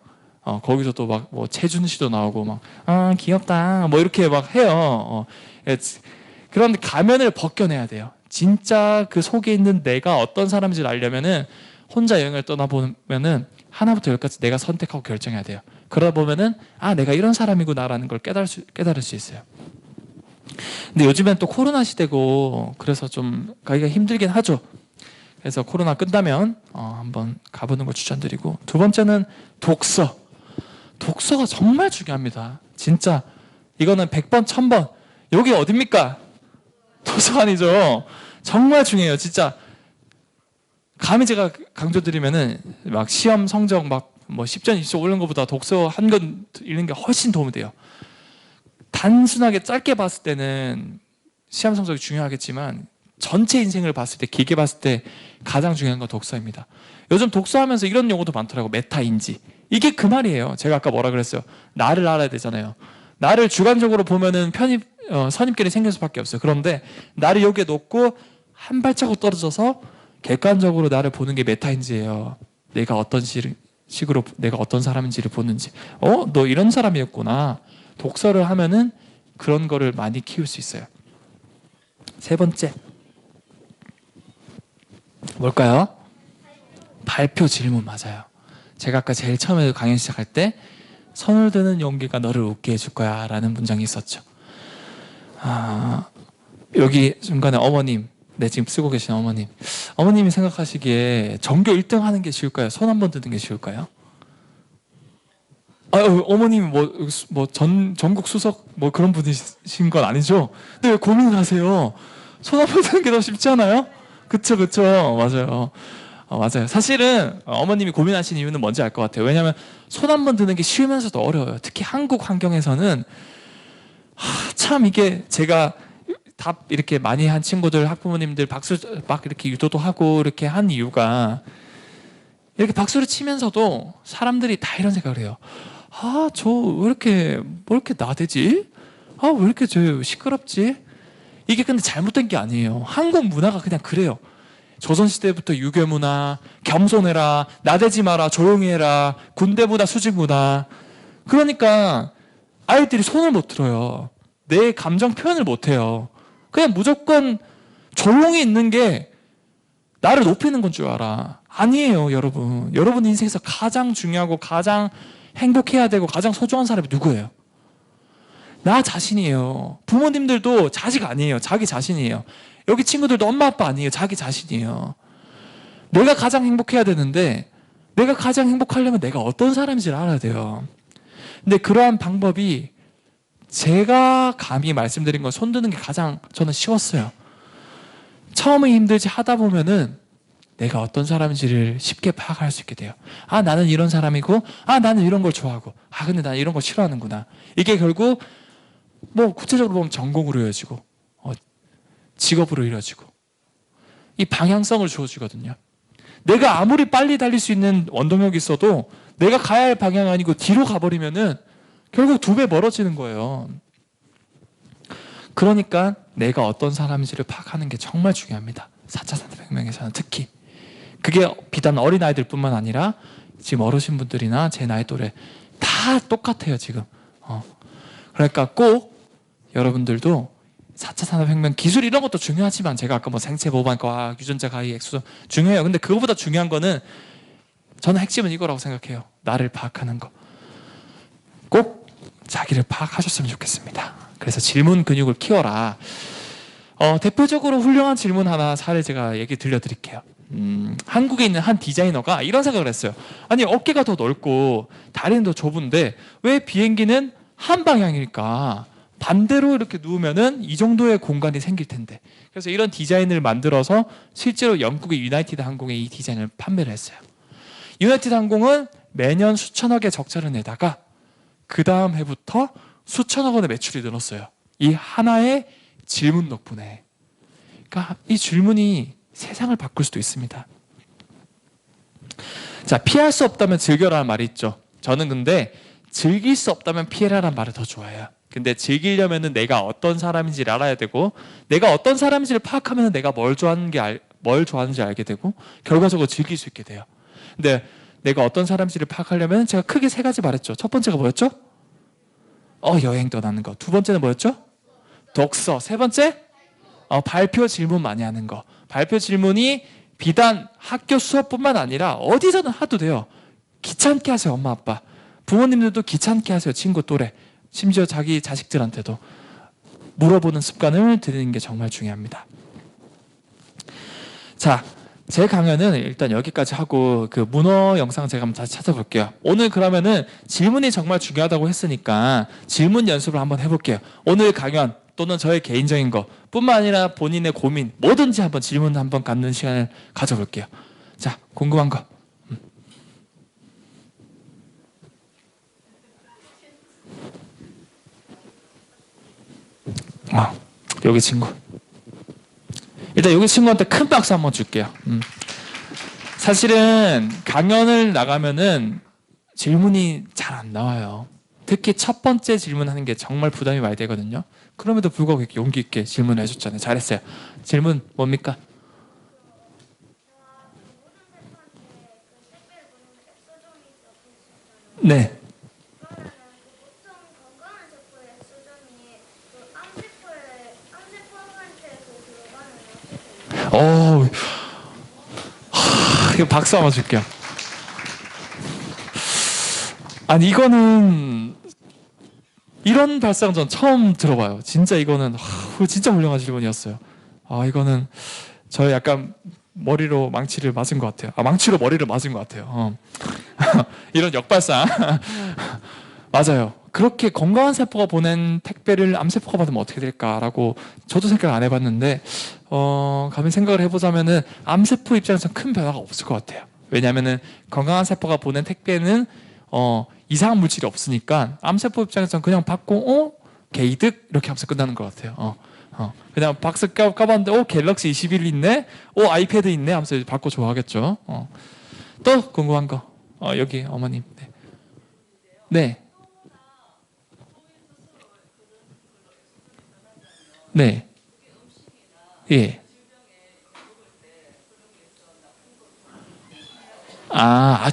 거기서 또 막 뭐 최준 씨도 나오고 막 귀엽다 뭐 이렇게 막 해요. 그런 가면을 벗겨내야 돼요. 진짜 그 속에 있는 내가 어떤 사람인지를 알려면은 혼자 여행을 떠나보면은 하나부터 열까지 내가 선택하고 결정해야 돼요. 그러다 보면은 내가 이런 사람이구나라는 걸 깨달을 수 있어요. 근데 요즘엔 또 코로나 시대고 그래서 좀 가기가 힘들긴 하죠. 그래서 코로나 끝나면 한번 가보는 걸 추천드리고 두 번째는 독서. 독서가 정말 중요합니다. 진짜 이거는 100번, 1000번. 여기 어딥니까? 도서관이죠. 정말 중요해요. 진짜 감히 제가 강조드리면은 막 시험 성적 막 뭐 10점, 20점 오르는 것보다 독서 한 권 읽는 게 훨씬 도움이 돼요. 단순하게 짧게 봤을 때는 시험 성적이 중요하겠지만 전체 인생을 봤을 때 길게 봤을 때 가장 중요한 건 독서입니다. 요즘 독서하면서 이런 용어도 많더라고. 메타인지. 이게 그 말이에요. 제가 아까 뭐라 그랬어요. 나를 알아야 되잖아요. 나를 주관적으로 보면은 선입견이 생길 수밖에 없어요. 그런데 나를 여기에 놓고 한 발자국 떨어져서 객관적으로 나를 보는 게 메타인지예요. 내가 어떤 식으로 내가 어떤 사람인지를 보는지. 너 이런 사람이었구나. 독서를 하면은 그런 거를 많이 키울 수 있어요. 세 번째. 뭘까요? 발표 질문 맞아요. 제가 아까 제일 처음에 강연 시작할 때 손을 드는 용기가 너를 웃게 해줄 거야 라는 문장이 있었죠. 여기 중간에 어머님, 네, 지금 쓰고 계신 어머님이 생각하시기에 전교 1등 하는 게 쉬울까요? 손 한번 드는 게 쉬울까요? 어머님이 전국 수석 그런 분이신 건 아니죠? 근데 왜 고민을 하세요? 손 한번 드는 게 더 쉽지 않아요? 그쵸, 맞아요. 맞아요. 사실은 어머님이 고민하신 이유는 뭔지 알 것 같아요. 왜냐하면 손 한번 드는 게 쉬우면서도 어려워요. 특히 한국 환경에서는 참 이게 제가 답 이렇게 많이 한 친구들, 학부모님들 박수 막 이렇게 유도도 하고 이렇게 한 이유가 이렇게 박수를 치면서도 사람들이 다 이런 생각을 해요. 저 왜 이렇게 나대지? 왜 이렇게 저 시끄럽지? 이게 근데 잘못된 게 아니에요. 한국 문화가 그냥 그래요. 조선시대부터 유교 문화, 겸손해라, 나대지 마라, 조용히 해라, 군대 문화, 수직 문화. 그러니까 아이들이 손을 못 들어요. 내 감정 표현을 못 해요. 그냥 무조건 조용히 있는 게 나를 높이는 건 줄 알아. 아니에요, 여러분. 여러분 인생에서 가장 중요하고 가장 행복해야 되고 가장 소중한 사람이 누구예요? 나 자신이에요. 부모님들도 자식 아니에요. 자기 자신이에요. 여기 친구들도 엄마 아빠 아니에요. 자기 자신이에요. 내가 가장 행복해야 되는데 내가 가장 행복하려면 내가 어떤 사람인지를 알아야 돼요. 근데 그러한 방법이 제가 감히 말씀드린 건 손드는 게 가장 저는 쉬웠어요. 처음에 힘들지 하다 보면은 내가 어떤 사람인지를 쉽게 파악할 수 있게 돼요. 나는 이런 사람이고, 나는 이런 걸 좋아하고, 근데 난 이런 걸 싫어하는구나. 이게 결국 구체적으로 보면 전공으로 이어지고 직업으로 이어지고 이 방향성을 주어주거든요. 내가 아무리 빨리 달릴 수 있는 원동력이 있어도 내가 가야 할 방향이 아니고 뒤로 가버리면은 결국 2배 멀어지는 거예요. 그러니까 내가 어떤 사람인지를 파악하는 게 정말 중요합니다. 4차 산업혁명에서는 특히. 그게 비단 어린아이들 뿐만 아니라 지금 어르신분들이나 제 나이 또래 다 똑같아요, 지금. 그러니까 꼭 여러분들도 4차 산업혁명 기술 이런 것도 중요하지만 제가 아까 생체 보호반과 유전자 가위 엑소존 중요해요. 근데 그거보다 중요한 거는 저는 핵심은 이거라고 생각해요. 나를 파악하는 거. 꼭 자기를 파악하셨으면 좋겠습니다. 그래서 질문 근육을 키워라. 대표적으로 훌륭한 질문 하나 사례 제가 얘기 들려드릴게요. 한국에 있는 한 디자이너가 이런 생각을 했어요. 아니 어깨가 더 넓고 다리는 더 좁은데 왜 비행기는 한 방향일까? 반대로 이렇게 누우면은 이 정도의 공간이 생길 텐데. 그래서 이런 디자인을 만들어서 실제로 영국의 유나이티드 항공에 이 디자인을 판매를 했어요. 유나이티드 항공은 매년 수천억의 적자를 내다가 그 다음 해부터 수천억 원의 매출이 늘었어요. 이 하나의 질문 덕분에. 그러니까 이 질문이 세상을 바꿀 수도 있습니다. 자, 피할 수 없다면 즐겨라는 말이 있죠. 저는 근데 즐길 수 없다면 피해라라는 말을 더 좋아해요. 근데 즐기려면은 내가 어떤 사람인지를 알아야 되고 내가 어떤 사람인지를 파악하면 내가 뭘 좋아하는지 알게 되고 결과적으로 즐길 수 있게 돼요. 근데 내가 어떤 사람인지를 파악하려면 제가 크게 3가지 말했죠. 첫 번째가 뭐였죠? 여행 떠나는 거. 2번째는 뭐였죠? 독서. 3번째? 발표 질문 많이 하는 거. 발표 질문이 비단 학교 수업뿐만 아니라 어디서든 하도 돼요. 귀찮게 하세요, 엄마 아빠. 부모님들도 귀찮게 하세요, 친구 또래. 심지어 자기 자식들한테도 물어보는 습관을 들이는 게 정말 중요합니다. 자, 제 강연은 일단 여기까지 하고 그 문어 영상 제가 한번 다시 찾아볼게요. 오늘 그러면은 질문이 정말 중요하다고 했으니까 질문 연습을 한번 해볼게요. 오늘 강연 또는 저의 개인적인 거 뿐만 아니라 본인의 고민 뭐든지 한번 질문 한번 갖는 시간을 가져볼게요. 자, 궁금한 거. 여기 친구. 일단 여기 친구한테 큰 박수 한번 줄게요. 사실은 강연을 나가면은 질문이 잘 안 나와요. 특히 첫 번째 질문하는 게 정말 부담이 많이 되거든요. 그럼에도 불구하고 이렇게 용기 있게 질문을 해줬잖아요. 잘했어요. 질문 뭡니까? 네. 이거 박수 한번 줄게요. 아니 이거는 이런 발상 전 처음 들어봐요. 진짜 이거는 진짜 훌륭한 질문이었어요. 이거는 저 약간 머리로 망치를 맞은 것 같아요. 망치로 머리를 맞은 것 같아요. 이런 역발상. 맞아요. 그렇게 건강한 세포가 보낸 택배를 암세포가 받으면 어떻게 될까라고 저도 생각을 안 해봤는데 감히 생각을 해보자면은 암세포 입장에서는 큰 변화가 없을 것 같아요. 왜냐하면은 건강한 세포가 보낸 택배는 이상한 물질이 없으니까 암세포 입장에서는 그냥 받고 개이득 이렇게 하면서 끝나는 것 같아요. 그냥 박스 까봤는데 갤럭시 21 있네, 아이패드 있네 하면서 받고 좋아하겠죠. 또 궁금한 거 여기 어머님. 네. 네. 네. 예.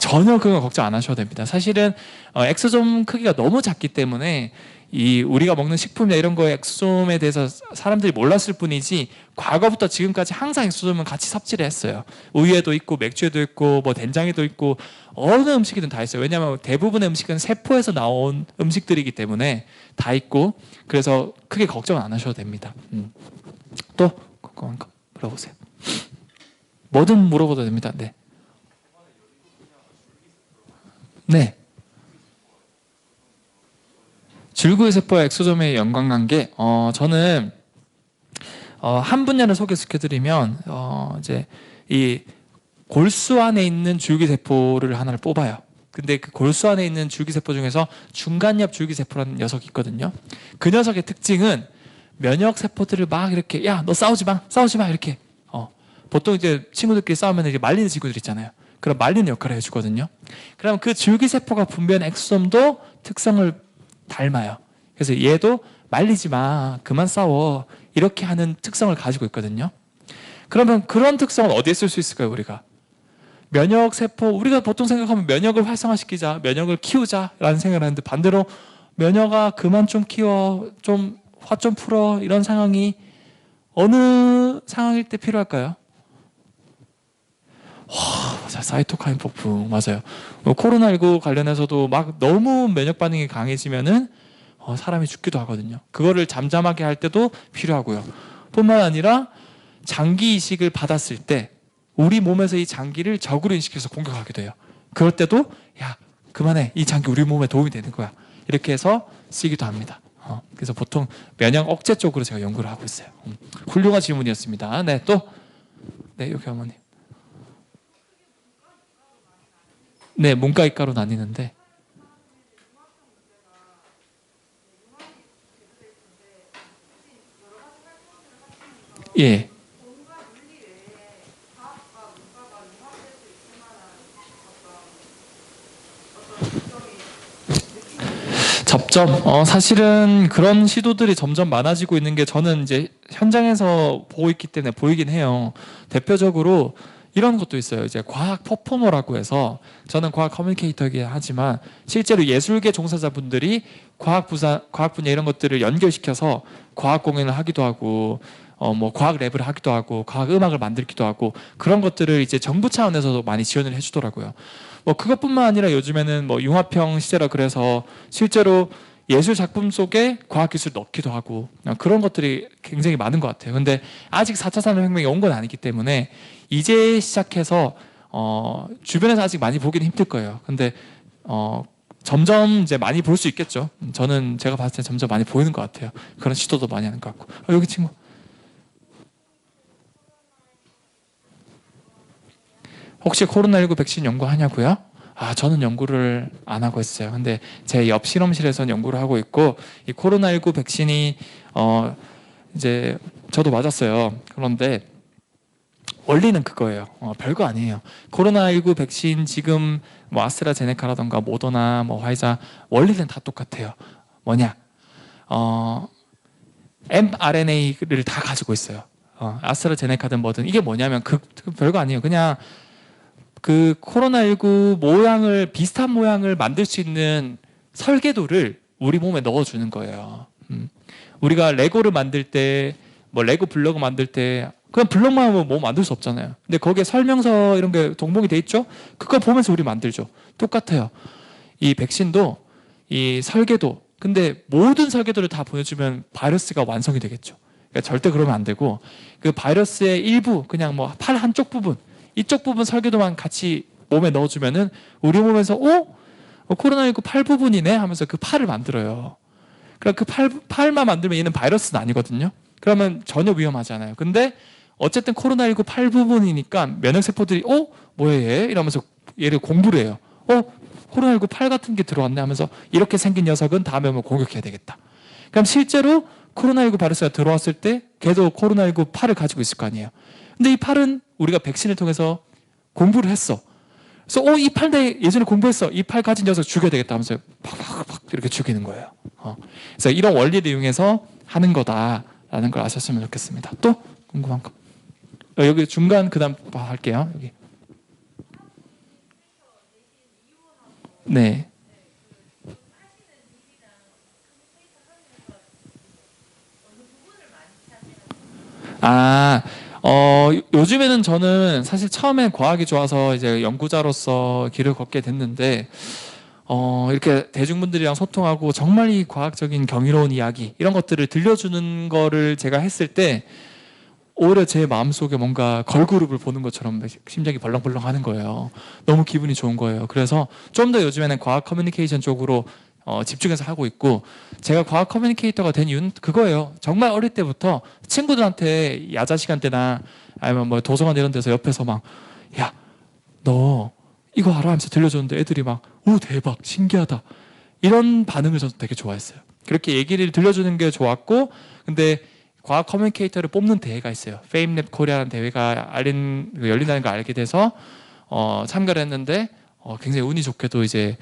전혀 그거 걱정 안 하셔도 됩니다. 사실은 엑소솜 크기가 너무 작기 때문에 이 우리가 먹는 식품이나 이런 거에 엑소솜에 대해서 사람들이 몰랐을 뿐이지 과거부터 지금까지 항상 엑소솜은 같이 섭취를 했어요. 우유에도 있고 맥주에도 있고 뭐 된장에도 있고 어느 음식이든 다 있어요. 왜냐하면 대부분의 음식은 세포에서 나온 음식들이기 때문에 다 있고 그래서 크게 걱정 안 하셔도 됩니다. 또 궁금한 거 물어보세요. 뭐든 물어봐도 됩니다. 네. 네. 줄기의 세포와 엑소솜의 연관관계. 저는 한 분야를 소개시켜드리면 이제 이 골수 안에 있는 줄기세포를 하나를 뽑아요. 근데 그 골수 안에 있는 줄기세포 중에서 중간엽 줄기세포라는 녀석이 있거든요. 그 녀석의 특징은 면역세포들을 막 이렇게 야, 너 싸우지 마 이렇게 보통 이제 친구들끼리 싸우면 이제 말리는 친구들 있잖아요. 그럼 말리는 역할을 해주거든요. 그럼 그 줄기세포가 분비한 엑소솜도 특성을 닮아요. 그래서 얘도 말리지 마, 그만 싸워 이렇게 하는 특성을 가지고 있거든요. 그러면 그런 특성을 어디에 쓸 수 있을까요, 우리가? 면역세포, 우리가 보통 생각하면 면역을 활성화시키자, 면역을 키우자라는 생각을 하는데 반대로 면역아 그만 좀 키워, 좀 화 좀 풀어 이런 상황이 어느 상황일 때 필요할까요? 맞아요. 사이토카인 폭풍 맞아요. 코로나19 관련해서도 막 너무 면역 반응이 강해지면은 사람이 죽기도 하거든요. 그거를 잠잠하게 할 때도 필요하고요. 뿐만 아니라 장기 이식을 받았을 때 우리 몸에서 이 장기를 적으로 인식해서 공격하기도 해요. 그럴 때도 야 그만해, 이 장기 우리 몸에 도움이 되는 거야 이렇게 해서 쓰기도 합니다. 그래서 보통 면역 억제 쪽으로 제가 연구를 하고 있어요. 훌륭한 질문이었습니다. 네, 또 네, 여기 어머님. 네, 문과 이과로 나뉘는데 예. 접점. 사실은 그런 시도들이 점점 많아지고 있는 게 저는 이제 현장에서 보고 있기 때문에 보이긴 해요. 대표적으로 이런 것도 있어요. 이제 과학 퍼포머라고 해서 저는 과학 커뮤니케이터이긴 하지만 실제로 예술계 종사자분들이 과학 분야 이런 것들을 연결시켜서 과학 공연을 하기도 하고 뭐 과학 랩을 하기도 하고 과학 음악을 만들기도 하고 그런 것들을 이제 정부 차원에서도 많이 지원을 해주더라고요. 뭐 그것뿐만 아니라 요즘에는 뭐 융합형 시대라 그래서 실제로 예술 작품 속에 과학기술 넣기도 하고 그런 것들이 굉장히 많은 것 같아요. 근데 아직 4차 산업혁명이 온 건 아니기 때문에 이제 시작해서 주변에서 아직 많이 보기는 힘들 거예요. 근데 점점 이제 많이 볼 수 있겠죠. 저는 제가 봤을 때 점점 많이 보이는 것 같아요. 그런 시도도 많이 하는 것 같고. 여기 친구. 혹시 코로나19 백신 연구하냐고요? 저는 연구를 안 하고 있어요. 근데 제 옆 실험실에서는 연구를 하고 있고 이 코로나19 백신이 이제 저도 맞았어요. 그런데 원리는 그거예요. 별거 아니에요. 코로나19 백신 지금 뭐 아스트라제네카라던가 모더나 뭐 화이자 원리는 다 똑같아요. 뭐냐? mRNA를 다 가지고 있어요. 아스트라제네카든 뭐든 이게 뭐냐면 그 별거 아니에요. 그냥 그 코로나19 모양을 비슷한 모양을 만들 수 있는 설계도를 우리 몸에 넣어주는 거예요. 우리가 레고를 만들 때 뭐 레고 블럭을 만들 때 그냥 블럭만 하면 뭐 만들 수 없잖아요. 근데 거기에 설명서 이런 게 동봉이 돼 있죠. 그거 보면서 우리 만들죠. 똑같아요. 이 백신도 이 설계도 근데 모든 설계도를 다 보내주면 바이러스가 완성이 되겠죠. 그러니까 절대 그러면 안 되고 그 바이러스의 일부 그냥 뭐 팔 한쪽 부분 이쪽 부분 설계도만 같이 몸에 넣어주면은 우리 몸에서 코로나19 팔 부분이네 하면서 그 팔을 만들어요. 그러니까 그 팔만 만들면 얘는 바이러스는 아니거든요. 그러면 전혀 위험하지 않아요. 근데 어쨌든 코로나19 팔 부분이니까 면역세포들이 뭐야 얘? 이러면서 얘를 공부를 해요. 코로나19 팔 같은 게 들어왔네 하면서 이렇게 생긴 녀석은 다음에 뭐 공격해야 되겠다. 그럼 실제로 코로나19 바이러스가 들어왔을 때 걔도 코로나19 팔을 가지고 있을 거 아니에요. 근데 이 팔은 우리가 백신을 통해서 공부를 했어. 그래서 이 팔 내 예전에 공부했어. 이 팔 가진 녀석 죽여야 되겠다 하면서 팍팍팍 이렇게 죽이는 거예요. 그래서 이런 원리를 이용해서 하는 거다라는 걸 아셨으면 좋겠습니다. 또 궁금한 거. 여기 중간 그다음 할게요. 여기. 네. 요즘에는 저는 사실 처음엔 과학이 좋아서 이제 연구자로서 길을 걷게 됐는데, 이렇게 대중분들이랑 소통하고 정말 이 과학적인 경이로운 이야기, 이런 것들을 들려주는 거를 제가 했을 때, 오히려 제 마음속에 뭔가 걸그룹을 보는 것처럼 심장이 벌렁벌렁 하는 거예요. 너무 기분이 좋은 거예요. 그래서 좀 더 요즘에는 과학 커뮤니케이션 쪽으로 집중해서 하고 있고, 제가 과학 커뮤니케이터가 된 이유는 그거예요. 정말 어릴 때부터 친구들한테 야자 시간 때나 아니면 뭐 도서관 이런 데서 옆에서 막, 야, 너 이거 알아? 하면서 들려줬는데 애들이 막, 오, 대박, 신기하다. 이런 반응을 저도 되게 좋아했어요. 그렇게 얘기를 들려주는 게 좋았고, 근데 과학 커뮤니케이터를 뽑는 대회가 있어요. 페임랩 코리아라는 대회가 열린다는 걸 알게 돼서 참가를 했는데, 굉장히 운이 좋게도 이제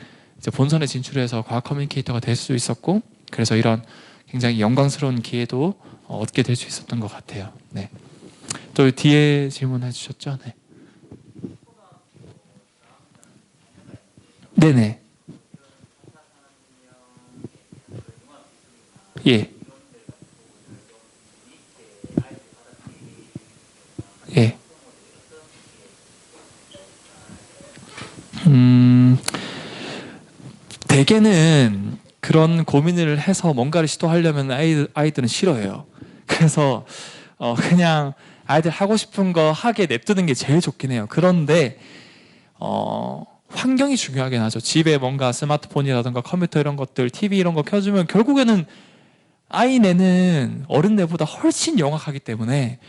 본선에 진출해서 과학 커뮤니케이터가 될 수 있었고, 그래서 이런 굉장히 영광스러운 기회도 얻게 될 수 있었던 것 같아요. 네. 또 뒤에 질문해 주셨죠? 네. 네네. 예. 예. 대개는 그런 고민을 해서 뭔가를 시도하려면 아이들은 싫어해요. 그래서 그냥 아이들 하고 싶은 거 하게 냅두는 게 제일 좋긴 해요. 그런데 환경이 중요하긴 하죠. 집에 뭔가 스마트폰이라든가 컴퓨터 이런 것들, TV 이런 거 켜주면 결국에는 아이네는 어른네보다 훨씬 영악하기 때문에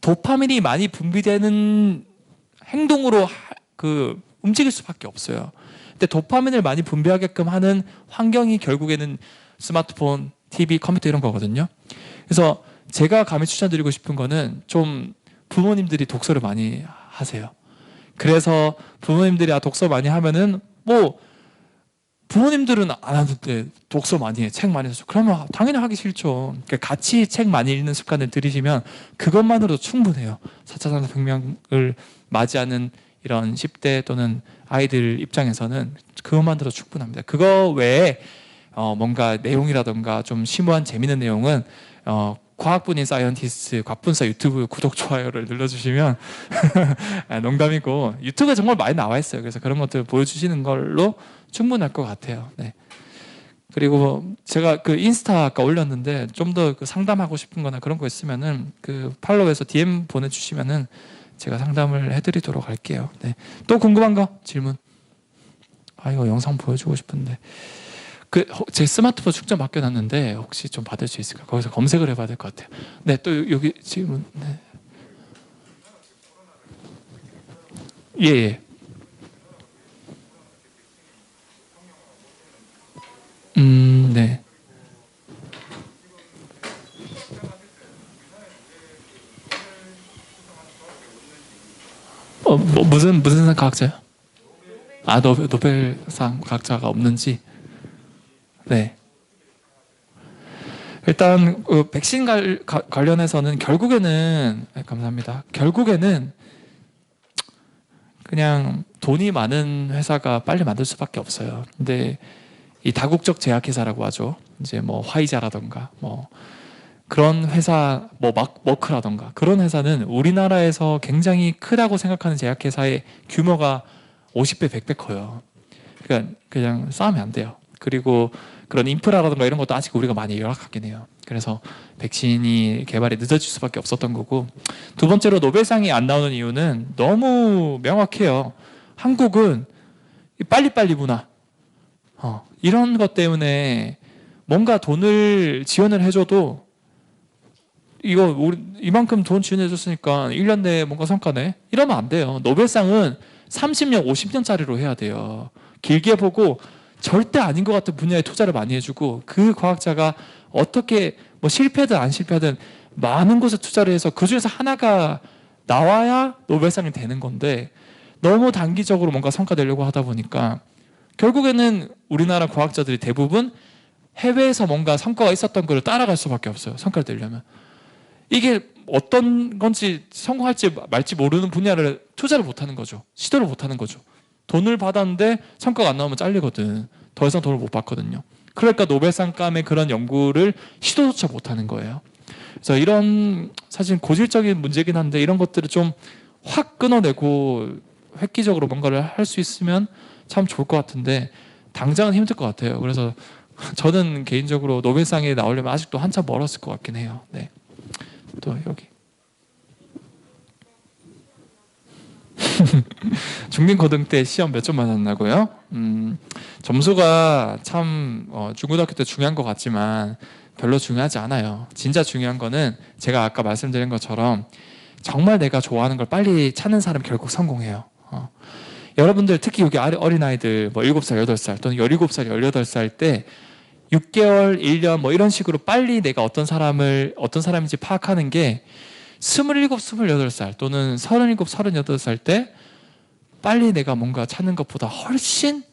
도파민이 많이 분비되는 행동으로 움직일 수밖에 없어요. 근데 도파민을 많이 분비하게끔 하는 환경이 결국에는 스마트폰, TV, 컴퓨터 이런 거거든요. 그래서 제가 감히 추천드리고 싶은 거는 좀 부모님들이 독서를 많이 하세요. 그래서 부모님들이 독서 많이 하면은 뭐 부모님들은 안 하는데 독서 많이 해, 책 많이 써. 그러면 당연히 하기 싫죠. 그러니까 같이 책 많이 읽는 습관을 들이시면 그것만으로도 충분해요. 4차 산업혁명을 맞이하는 이런 10대 또는 아이들 입장에서는 그것만으로도 충분합니다. 그거 외에 뭔가 내용이라던가 좀 심오한 재미있는 내용은 과학분인 사이언티스트 곽분사 유튜브 구독 좋아요를 눌러주시면 농담이고 유튜브에 정말 많이 나와 있어요. 그래서 그런 것들 보여주시는 걸로 충분할 것 같아요. 네. 그리고 제가 그 인스타 아까 올렸는데 좀 더 상담하고 싶은 거나 그런 거 있으면은 그 팔로우에서 DM 보내주시면은 제가 상담을 해드리도록 할게요. 네. 또 궁금한 거 질문. 이거 영상 보여주고 싶은데 제 스마트폰 충전 맡겨놨는데 혹시 좀 받을 수 있을까? 거기서 검색을 해봐야 될 것 같아요. 네, 또 여기 질문. 네. 예. 네. 무슨 과학자요? 노벨상 과학자가 없는지. 네. 일단 백신 관련해서는 결국에는 감사합니다. 결국에는 그냥 돈이 많은 회사가 빨리 만들 수밖에 없어요. 근데 이 다국적 제약회사라고 하죠. 이제 뭐 화이자라던가 뭐 그런 회사, 뭐 머크라던가 그런 회사는 우리나라에서 굉장히 크다고 생각하는 제약회사의 규모가 50배, 100배 커요. 그러니까 그냥 싸우면 안 돼요. 그리고 그런 인프라라든가 이런 것도 아직 우리가 많이 열악하긴 해요. 그래서 백신이 개발이 늦어질 수밖에 없었던 거고, 두 번째로 노벨상이 안 나오는 이유는 너무 명확해요. 한국은 빨리빨리 문화, 이런 것 때문에 뭔가 돈을 지원을 해줘도 이거 우리 이만큼 돈 지원해줬으니까 1년 내에 뭔가 성과네? 이러면 안 돼요. 노벨상은 30년, 50년짜리로 해야 돼요. 길게 보고 절대 아닌 것 같은 분야에 투자를 많이 해주고, 그 과학자가 어떻게 뭐 실패든 안 실패든 많은 곳에 투자를 해서 그 중에서 하나가 나와야 노벨상이 되는 건데, 너무 단기적으로 뭔가 성과 내려고 하다 보니까 결국에는 우리나라 과학자들이 대부분 해외에서 뭔가 성과가 있었던 걸 따라갈 수밖에 없어요. 성과를 내려면. 이게 어떤 건지 성공할지 말지 모르는 분야를 투자를 못하는 거죠. 시도를 못하는 거죠. 돈을 받았는데 성과가 안 나오면 잘리거든. 더 이상 돈을 못 받거든요. 그러니까 노벨상감의 그런 연구를 시도조차 못하는 거예요. 그래서 이런 사실 고질적인 문제긴 한데, 이런 것들을 좀 확 끊어내고 획기적으로 뭔가를 할 수 있으면 참 좋을 것 같은데, 당장은 힘들 것 같아요. 그래서 저는 개인적으로 노벨상에 나오려면 아직도 한참 멀었을 것 같긴 해요. 네. 또 여기 중딩고등 때 시험 몇 점 맞았나고요? 점수가 참 중고등학교 때 중요한 것 같지만 별로 중요하지 않아요. 진짜 중요한 거는 제가 아까 말씀드린 것처럼 정말 내가 좋아하는 걸 빨리 찾는 사람이 결국 성공해요. 여러분들 특히 여기 어린아이들 뭐 7살, 8살 또는 17살, 18살 때 6개월, 1년 뭐 이런 식으로 빨리 내가 어떤 사람인지 파악하는 게 27, 28살 또는 37, 38살 때 빨리 내가 뭔가 찾는 것보다 훨씬